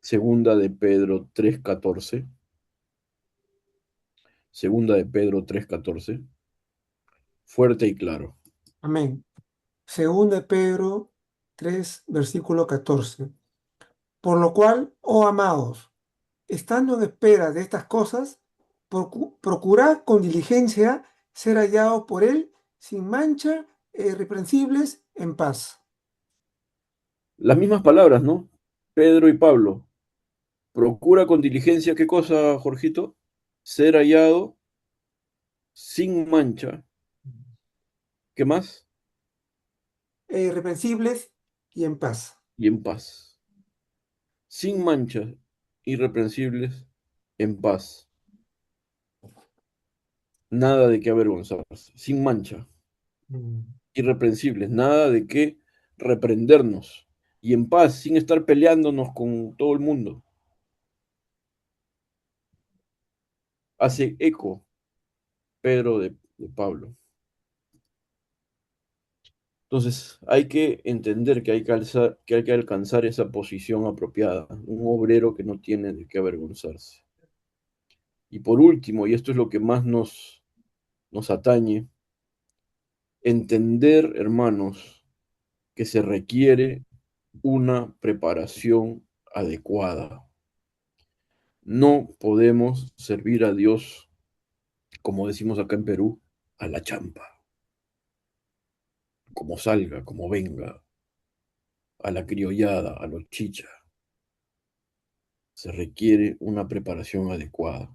Segunda de Pedro 3:14? Segunda de Pedro 3:14. fuerte y claro. Amén. Según de Pedro 3, versículo 14. Por lo cual, oh amados, estando en espera de estas cosas, procurad con diligencia ser hallados por él sin mancha e irreprensibles en paz. Las mismas palabras, ¿no? Pedro y Pablo. Procura con diligencia, ¿qué cosa, Jorgito? Ser hallado sin mancha. ¿Qué más? E irreprensibles y en paz. Y en paz. Sin mancha, irreprensibles, en paz. Nada de qué avergonzarse. Sin mancha, Mm. irreprensibles. Nada de qué reprendernos. Y en paz, sin estar peleándonos con todo el mundo. Hace eco Pedro de Pablo. Entonces, hay que entender que que hay que alcanzar esa posición apropiada, un obrero que no tiene de qué avergonzarse. Y por último, y esto es lo que más nos atañe, entender, hermanos, que se requiere una preparación adecuada. No podemos servir a Dios, como decimos acá en Perú, a la champa, como salga, como venga, a la criollada, a los chicha. Se requiere una preparación adecuada.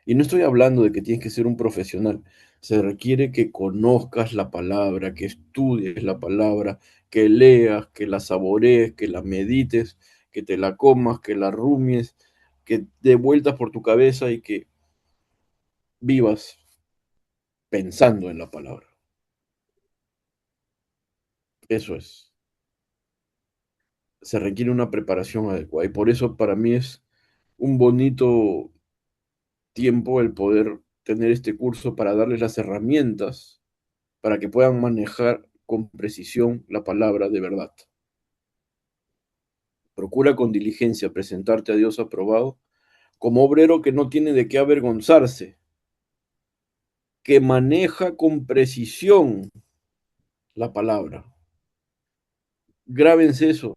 Y no estoy hablando de que tienes que ser un profesional. Se requiere que conozcas la palabra, que estudies la palabra, que leas, que la saborees, que la medites, que te la comas, que la rumies, que dé vueltas por tu cabeza y que vivas pensando en la palabra. Eso es. Se requiere una preparación adecuada. Y por eso para mí es un bonito tiempo el poder tener este curso para darles las herramientas para que puedan manejar con precisión la palabra de verdad. Procura con diligencia presentarte a Dios aprobado como obrero que no tiene de qué avergonzarse, que maneja con precisión la palabra. Grábense eso.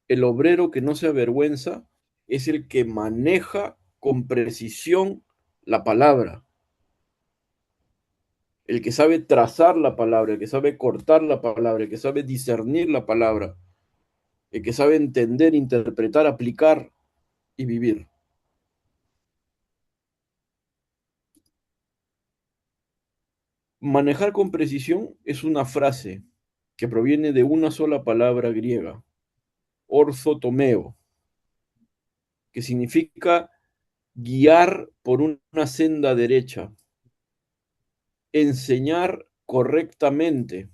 El obrero que no se avergüenza es el que maneja con precisión la palabra, el que sabe trazar la palabra, el que sabe cortar la palabra, el que sabe discernir la palabra, el que sabe entender, interpretar, aplicar y vivir. Manejar con precisión es una frase que proviene de una sola palabra griega, orthotomeo, que significa guiar por una senda derecha, enseñar correctamente.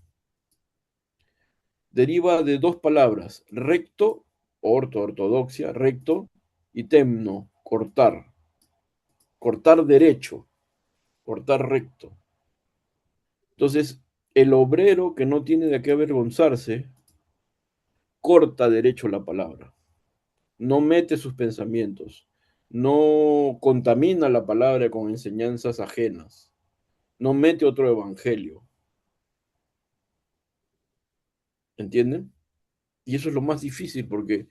Deriva de dos palabras, recto, ortodoxia, recto, y temno, cortar, cortar derecho, cortar recto. Entonces, el obrero que no tiene de qué avergonzarse, corta derecho la palabra, no mete sus pensamientos, no contamina la palabra con enseñanzas ajenas, no mete otro evangelio. ¿Entienden? Y eso es lo más difícil porque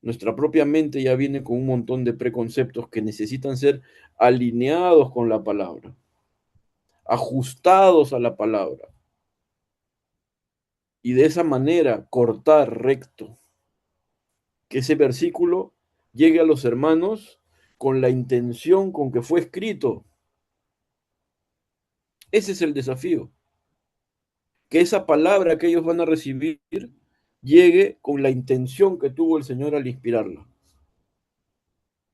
nuestra propia mente ya viene con un montón de preconceptos que necesitan ser alineados con la palabra, ajustados a la palabra. Y de esa manera cortar recto, que ese versículo llegue a los hermanos con la intención con que fue escrito. Ese es el desafío. Que esa palabra que ellos van a recibir llegue con la intención que tuvo el Señor al inspirarla.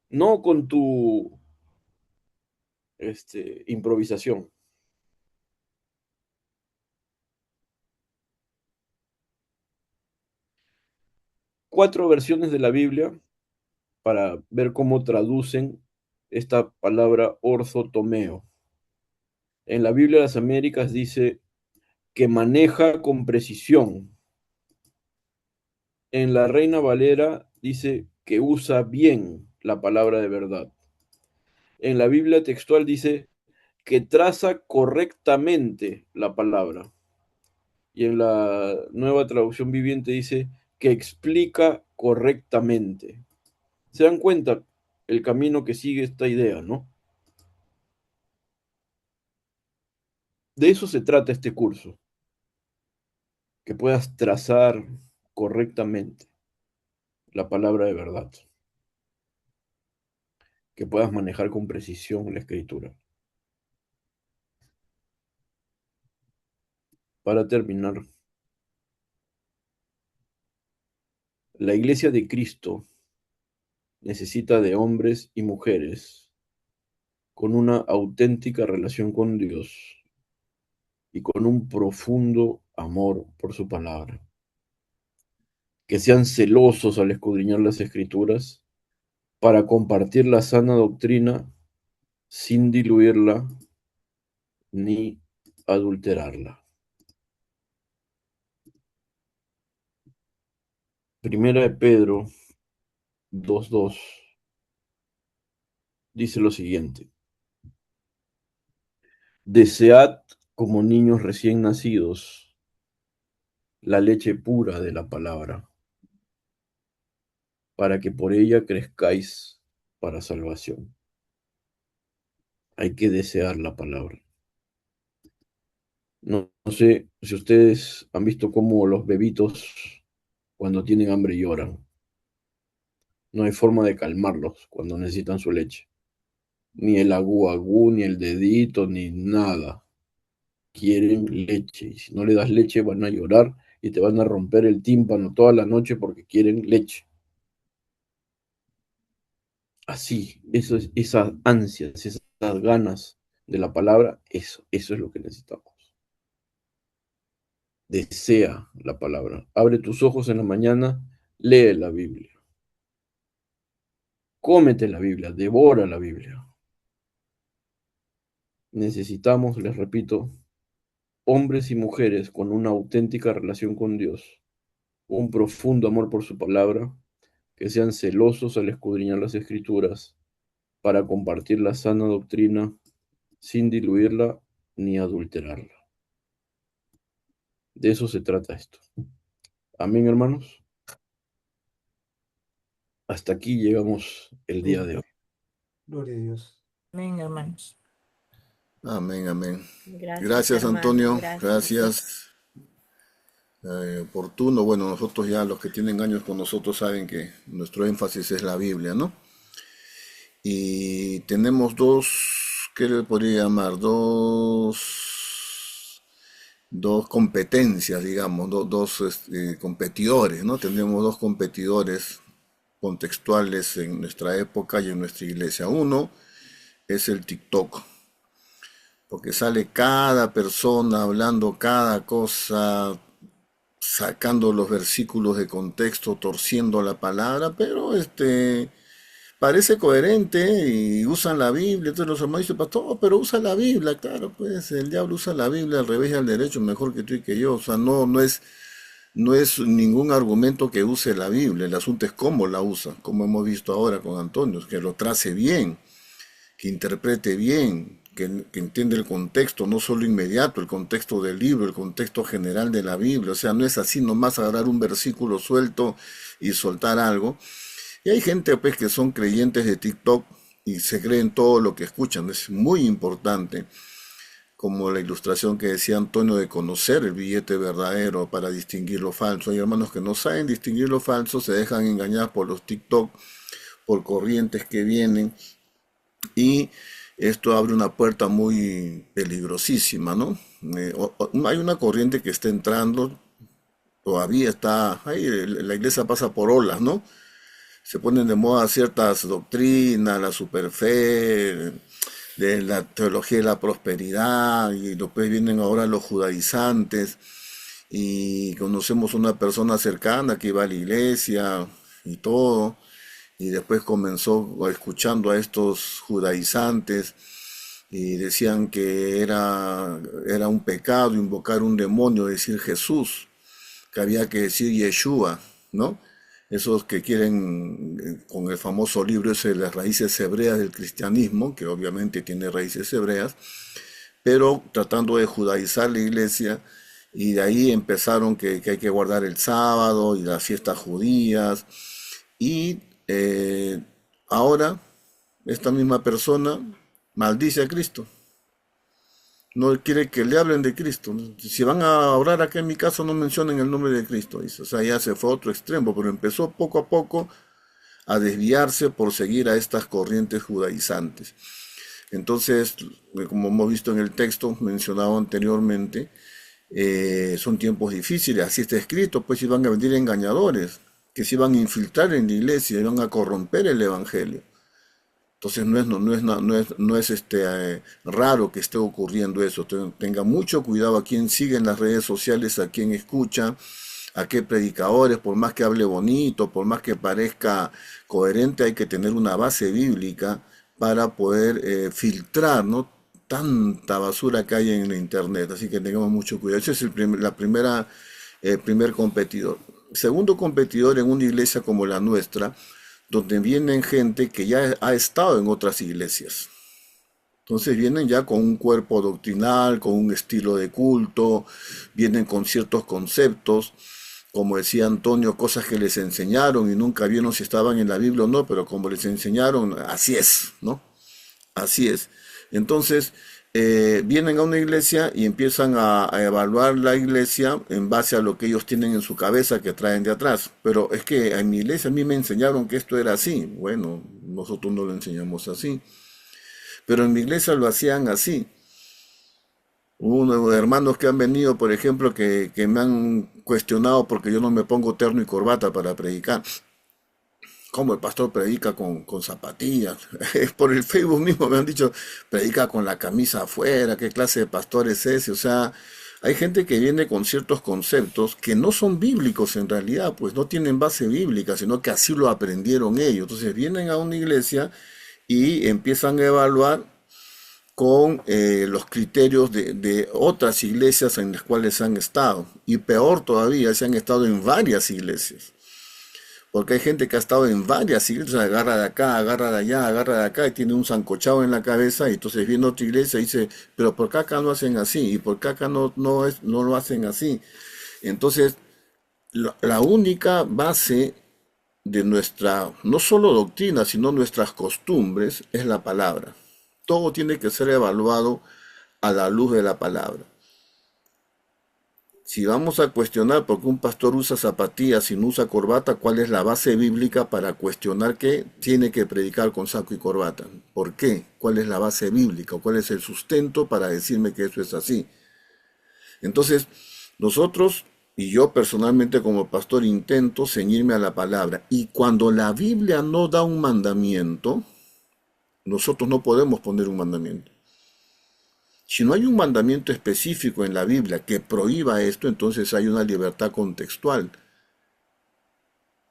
No con tu improvisación. Cuatro versiones de la Biblia para ver cómo traducen esta palabra orthotomeo. En la Biblia de las Américas dice que maneja con precisión. En la Reina Valera dice que usa bien la palabra de verdad. En la Biblia textual dice que traza correctamente la palabra. Y en la nueva traducción viviente dice que explica correctamente. ¿Se dan cuenta el camino que sigue esta idea, no? De eso se trata este curso, que puedas trazar correctamente la palabra de verdad, que puedas manejar con precisión la escritura. Para terminar, la Iglesia de Cristo necesita de hombres y mujeres con una auténtica relación con Dios y con un profundo amor por su palabra, que sean celosos al escudriñar las escrituras para compartir la sana doctrina sin diluirla ni adulterarla. Primera de Pedro 2:2 dice lo siguiente: desead como niños recién nacidos la leche pura de la palabra, para que por ella crezcáis para salvación. Hay que desear la palabra. No sé si ustedes han visto cómo los bebitos cuando tienen hambre lloran. No hay forma de calmarlos cuando necesitan su leche. Ni el agú agú, ni el dedito, ni nada. Quieren leche. Y si no le das leche van a llorar y te van a romper el tímpano toda la noche porque quieren leche. Así, esas ansias, esas ganas de la palabra, eso es lo que necesitamos. Desea la palabra. Abre tus ojos en la mañana, lee la Biblia. Cómete la Biblia, devora la Biblia. Necesitamos, les repito, hombres y mujeres con una auténtica relación con Dios, un profundo amor por su palabra, que sean celosos al escudriñar las escrituras para compartir la sana doctrina sin diluirla ni adulterarla. De eso se trata esto. Amén, hermanos. Hasta aquí llegamos el día de hoy. Gloria a Dios. Amén, hermanos. Amén, amén. Gracias, Gracias, hermano. Antonio. Gracias. Sí. Gracias. Oportuno. Bueno, nosotros ya, los que tienen años con nosotros, saben que nuestro énfasis es la Biblia, ¿no? Y tenemos dos, ¿qué le podría llamar? Dos competencias, digamos, dos competidores, ¿no? Tenemos dos competidores contextuales en nuestra época y en nuestra iglesia. Uno es el TikTok, porque sale cada persona hablando cada cosa, sacando los versículos de contexto, torciendo la palabra, pero parece coherente y usan la Biblia. Entonces los hermanos dicen, pastor, pero usa la Biblia. Claro, pues el diablo usa la Biblia al revés y al derecho mejor que tú y que yo. O sea, no es ningún argumento que use la Biblia. El asunto es cómo la usa, como hemos visto ahora con Antonio, que lo trace bien, que interprete bien, que entiende el contexto, no solo inmediato, el contexto del libro, el contexto general de la Biblia. O sea, no es así nomás agarrar un versículo suelto y soltar algo. Y hay gente pues que son creyentes de TikTok y se creen todo lo que escuchan. Es muy importante, como la ilustración que decía Antonio, de conocer el billete verdadero para distinguir lo falso. Hay hermanos que no saben distinguir lo falso, se dejan engañar por los TikTok, por corrientes que vienen, y esto abre una puerta muy peligrosísima, ¿no? Hay una corriente que está entrando, todavía está, ahí la iglesia pasa por olas, ¿no? Se ponen de moda ciertas doctrinas, la superfe, de la teología de la prosperidad, y después vienen ahora los judaizantes, y conocemos una persona cercana que iba a la iglesia y todo, y después comenzó escuchando a estos judaizantes, y decían que era un pecado invocar un demonio, decir Jesús, que había que decir Yeshua, ¿no? esos que quieren, con el famoso libro ese de las raíces hebreas del cristianismo, que obviamente tiene raíces hebreas, pero tratando de judaizar la iglesia, y de ahí empezaron que hay que guardar el sábado y las fiestas judías, y ahora esta misma persona maldice a Cristo, no quiere que le hablen de Cristo. Si van a orar acá en mi caso, no mencionen el nombre de Cristo, dice. O sea, ya se fue a otro extremo, pero empezó poco a poco a desviarse por seguir a estas corrientes judaizantes. Entonces, como hemos visto en el texto mencionado anteriormente, son tiempos difíciles, así está escrito, pues iban a venir engañadores, que se iban a infiltrar en la iglesia, iban a corromper el evangelio. Entonces no es raro que esté ocurriendo eso. Tenga mucho cuidado a quien sigue en las redes sociales, a quien escucha, a qué predicadores, por más que hable bonito, por más que parezca coherente, hay que tener una base bíblica para poder filtrar, ¿no? Tanta basura que hay en la internet. Así que tengamos mucho cuidado. Ese es el primer competidor. Segundo competidor en una iglesia como la nuestra, donde vienen gente que ya ha estado en otras iglesias. Entonces vienen ya con un cuerpo doctrinal, con un estilo de culto, vienen con ciertos conceptos, como decía Antonio, cosas que les enseñaron y nunca vieron si estaban en la Biblia o no, pero como les enseñaron, así es, ¿no? Así es. Entonces, vienen a una iglesia y empiezan a evaluar la iglesia en base a lo que ellos tienen en su cabeza que traen de atrás. Pero es que en mi iglesia a mí me enseñaron que esto era así. Bueno, nosotros no lo enseñamos así. Pero en mi iglesia lo hacían así. Hubo unos hermanos que han venido, por ejemplo, que me han cuestionado porque yo no me pongo terno y corbata para predicar. Como el pastor predica con zapatillas. Por el Facebook mismo me han dicho, predica con la camisa afuera, qué clase de pastor es ese. O sea, hay gente que viene con ciertos conceptos que no son bíblicos en realidad, pues no tienen base bíblica, sino que así lo aprendieron ellos. Entonces vienen a una iglesia y empiezan a evaluar con los criterios de otras iglesias en las cuales han estado. Y peor todavía, se han estado en varias iglesias. Porque hay gente que ha estado en varias iglesias, agarra de acá, agarra de allá, agarra de acá y tiene un sancochado en la cabeza y entonces viene otra iglesia y dice, pero ¿por qué acá no hacen así? ¿Y por qué acá no lo hacen así? Entonces, la única base de nuestra, no solo doctrina, sino nuestras costumbres, es la palabra. Todo tiene que ser evaluado a la luz de la palabra. Si vamos a cuestionar por qué un pastor usa zapatillas y no usa corbata, ¿cuál es la base bíblica para cuestionar que tiene que predicar con saco y corbata? ¿Por qué? ¿Cuál es la base bíblica? ¿Cuál es el sustento para decirme que eso es así? Entonces, nosotros y yo personalmente como pastor intento ceñirme a la palabra. Y cuando la Biblia no da un mandamiento, nosotros no podemos poner un mandamiento. Si no hay un mandamiento específico en la Biblia que prohíba esto, entonces hay una libertad contextual.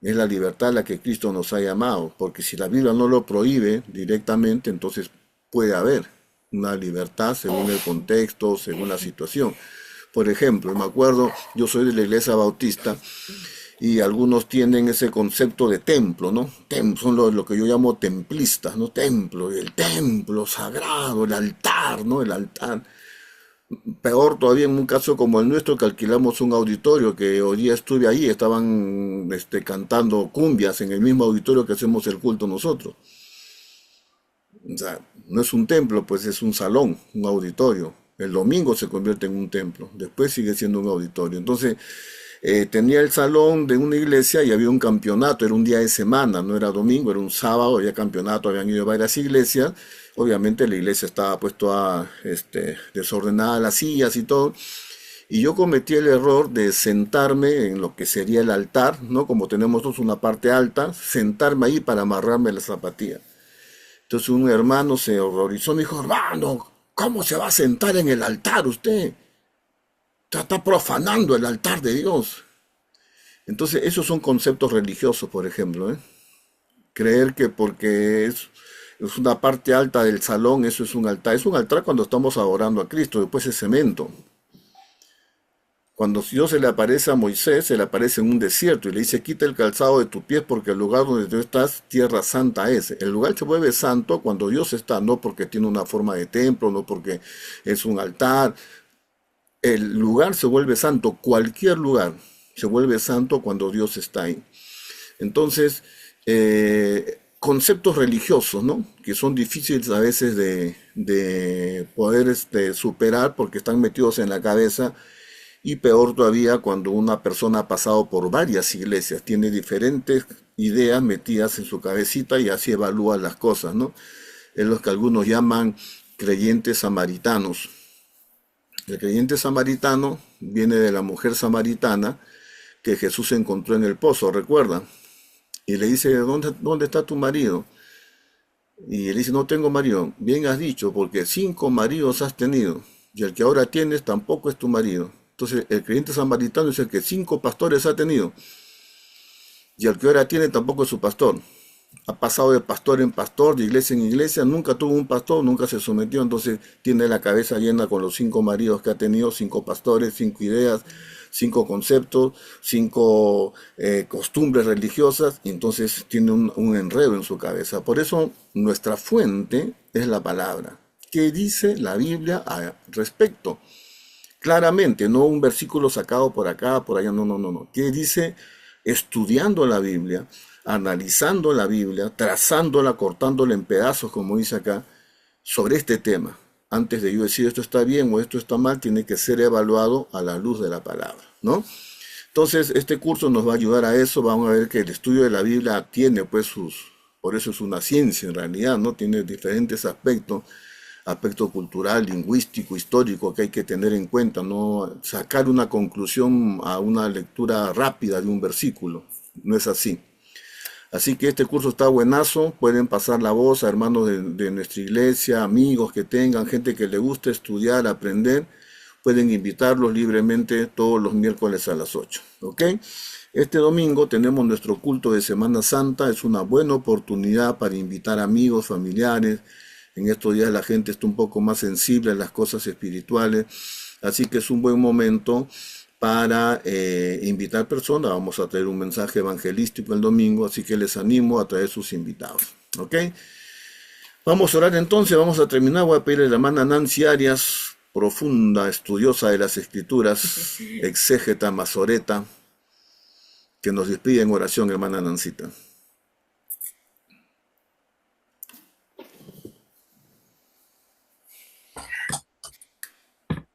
Es la libertad a la que Cristo nos ha llamado, porque si la Biblia no lo prohíbe directamente, entonces puede haber una libertad según el contexto, según la situación. Por ejemplo, me acuerdo, yo soy de la iglesia bautista y algunos tienen ese concepto de templo, ¿no? Son lo que yo llamo templistas, ¿no? Templo, el templo sagrado, el altar, ¿no? El altar. Peor todavía en un caso como el nuestro, que alquilamos un auditorio, que hoy día estuve ahí, estaban cantando cumbias en el mismo auditorio que hacemos el culto nosotros. O sea, no es un templo, pues es un salón, un auditorio. El domingo se convierte en un templo, después sigue siendo un auditorio. Entonces, tenía el salón de una iglesia y había un campeonato, era un día de semana, no era domingo, era un sábado, había campeonato, habían ido varias iglesias. Obviamente la iglesia estaba pues toda desordenada, las sillas y todo. Y yo cometí el error de sentarme en lo que sería el altar, ¿no? Como tenemos nosotros una parte alta, sentarme ahí para amarrarme la zapatilla. Entonces un hermano se horrorizó, me dijo, hermano, ¿cómo se va a sentar en el altar usted? Está profanando el altar de Dios. Entonces, esos son conceptos religiosos, por ejemplo, ¿eh? Creer que porque es una parte alta del salón, eso es un altar. Es un altar cuando estamos adorando a Cristo, después es cemento. Cuando Dios se le aparece a Moisés, se le aparece en un desierto y le dice, quita el calzado de tus pies porque el lugar donde tú estás, tierra santa es. El lugar se vuelve santo cuando Dios está, no porque tiene una forma de templo, no porque es un altar. El lugar se vuelve santo, cualquier lugar se vuelve santo cuando Dios está ahí. Entonces, conceptos religiosos, ¿no? Que son difíciles a veces de poder superar porque están metidos en la cabeza y peor todavía cuando una persona ha pasado por varias iglesias, tiene diferentes ideas metidas en su cabecita y así evalúa las cosas, ¿no? Es lo que algunos llaman creyentes samaritanos. El creyente samaritano viene de la mujer samaritana que Jesús encontró en el pozo, ¿recuerdan? Y le dice, ¿dónde está tu marido? Y él dice, no tengo marido. Bien has dicho, porque 5 maridos has tenido, y el que ahora tienes tampoco es tu marido. Entonces, el creyente samaritano es el que 5 pastores ha tenido, y el que ahora tiene tampoco es su pastor. Ha pasado de pastor en pastor, de iglesia en iglesia, nunca tuvo un pastor, nunca se sometió, entonces tiene la cabeza llena con los 5 maridos que ha tenido, 5 pastores, 5 ideas, 5 conceptos, 5 costumbres religiosas, y entonces tiene un enredo en su cabeza. Por eso nuestra fuente es la palabra. ¿Qué dice la Biblia al respecto? Claramente, no un versículo sacado por acá, por allá, no. ¿Qué dice? Estudiando la Biblia, analizando la Biblia, trazándola, cortándola en pedazos, como dice acá, sobre este tema. Antes de yo decir esto está bien o esto está mal, tiene que ser evaluado a la luz de la palabra, ¿no? Entonces, este curso nos va a ayudar a eso. Vamos a ver que el estudio de la Biblia tiene, pues, por eso es una ciencia en realidad, ¿no? Tiene diferentes aspectos, aspecto cultural, lingüístico, histórico, que hay que tener en cuenta, no sacar una conclusión a una lectura rápida de un versículo, no es así. Así que este curso está buenazo, pueden pasar la voz a hermanos de nuestra iglesia, amigos que tengan, gente que le guste estudiar, aprender, pueden invitarlos libremente todos los miércoles a las 8, ¿ok? Este domingo tenemos nuestro culto de Semana Santa, es una buena oportunidad para invitar amigos, familiares. En estos días la gente está un poco más sensible a las cosas espirituales, así que es un buen momento para invitar personas. Vamos a traer un mensaje evangelístico el domingo, así que les animo a traer sus invitados, ¿ok? Vamos a orar entonces, vamos a terminar. Voy a pedirle a la hermana Nancy Arias, profunda estudiosa de las Escrituras, exégeta, masoreta, que nos despide en oración, hermana Nancita.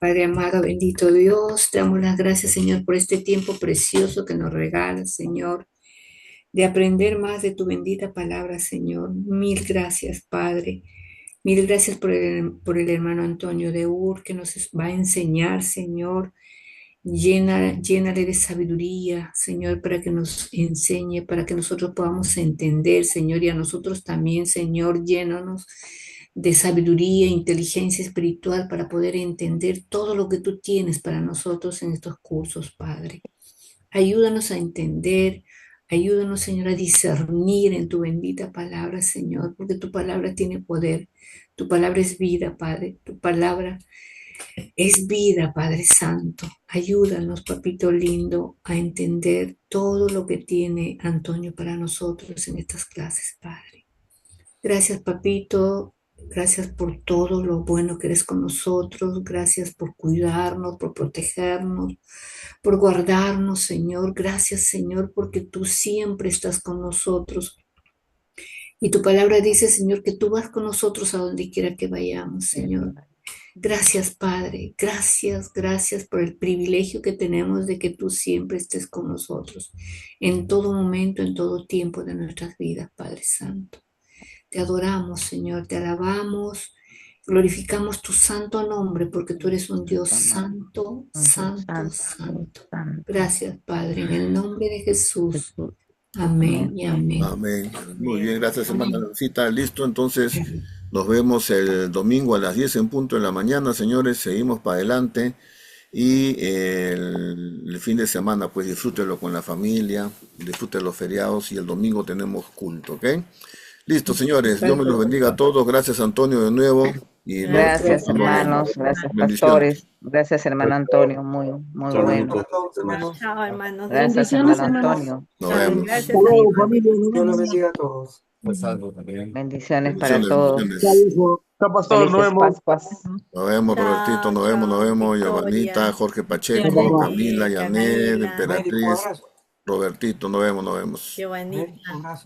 Padre amado, bendito Dios, te damos las gracias, Señor, por este tiempo precioso que nos regalas, Señor, de aprender más de tu bendita palabra, Señor. Mil gracias, Padre. Mil gracias por el hermano Antonio de Ur, que nos va a enseñar, Señor. Llénale de sabiduría, Señor, para que nos enseñe, para que nosotros podamos entender, Señor, y a nosotros también, Señor, llénanos de sabiduría e inteligencia espiritual para poder entender todo lo que tú tienes para nosotros en estos cursos, Padre. Ayúdanos a entender, ayúdanos, Señor, a discernir en tu bendita palabra, Señor, porque tu palabra tiene poder, tu palabra es vida, Padre, tu palabra es vida, Padre Santo. Ayúdanos, papito lindo, a entender todo lo que tiene Antonio para nosotros en estas clases, Padre. Gracias, papito. Gracias por todo lo bueno que eres con nosotros. Gracias por cuidarnos, por protegernos, por guardarnos, Señor. Gracias, Señor, porque tú siempre estás con nosotros. Y tu palabra dice, Señor, que tú vas con nosotros a donde quiera que vayamos, Señor. Gracias, Padre. Gracias por el privilegio que tenemos de que tú siempre estés con nosotros, en todo momento, en todo tiempo de nuestras vidas, Padre Santo. Te adoramos, Señor, te alabamos, glorificamos tu santo nombre, porque tú eres un Dios santo, santo, santo. Gracias, Padre, en el nombre de Jesús. Amén y amén. Amén. Muy bien, gracias, hermana Nancita. Listo, entonces nos vemos el domingo a las 10 en punto de la mañana, señores. Seguimos para adelante. Y el fin de semana, pues disfrútelo con la familia, disfruten los feriados y el domingo tenemos culto, ¿ok? Listo, señores. Dios me los bendiga a todos. Gracias, Antonio, de nuevo. y Gracias, no nos hermanos. Gracias, bendiciones. pastores. Gracias, hermano Antonio. Muy, muy Chao, bueno. Nico. A todos, hermanos. Chao, hermanos. Gracias, Bendiciones, hermano hermanos. Antonio. Nos Chao, vemos. gracias, Hasta luego, amigo. familia. Nos Dios los vemos. bendiga a todos. Bendiciones para Bendiciones, todos. bendiciones. Chao, pastor. Nos Felices vemos. Pascuas. Nos vemos, Robertito, Chao, nos vemos, chao, Giovanita, Victoria, Jorge Bien, Pacheco, papá. Camila, Janet, Camila, Américo, un Emperatriz, abrazo. Robertito, nos vemos, nos vemos. Amén, un Giovanita. abrazo.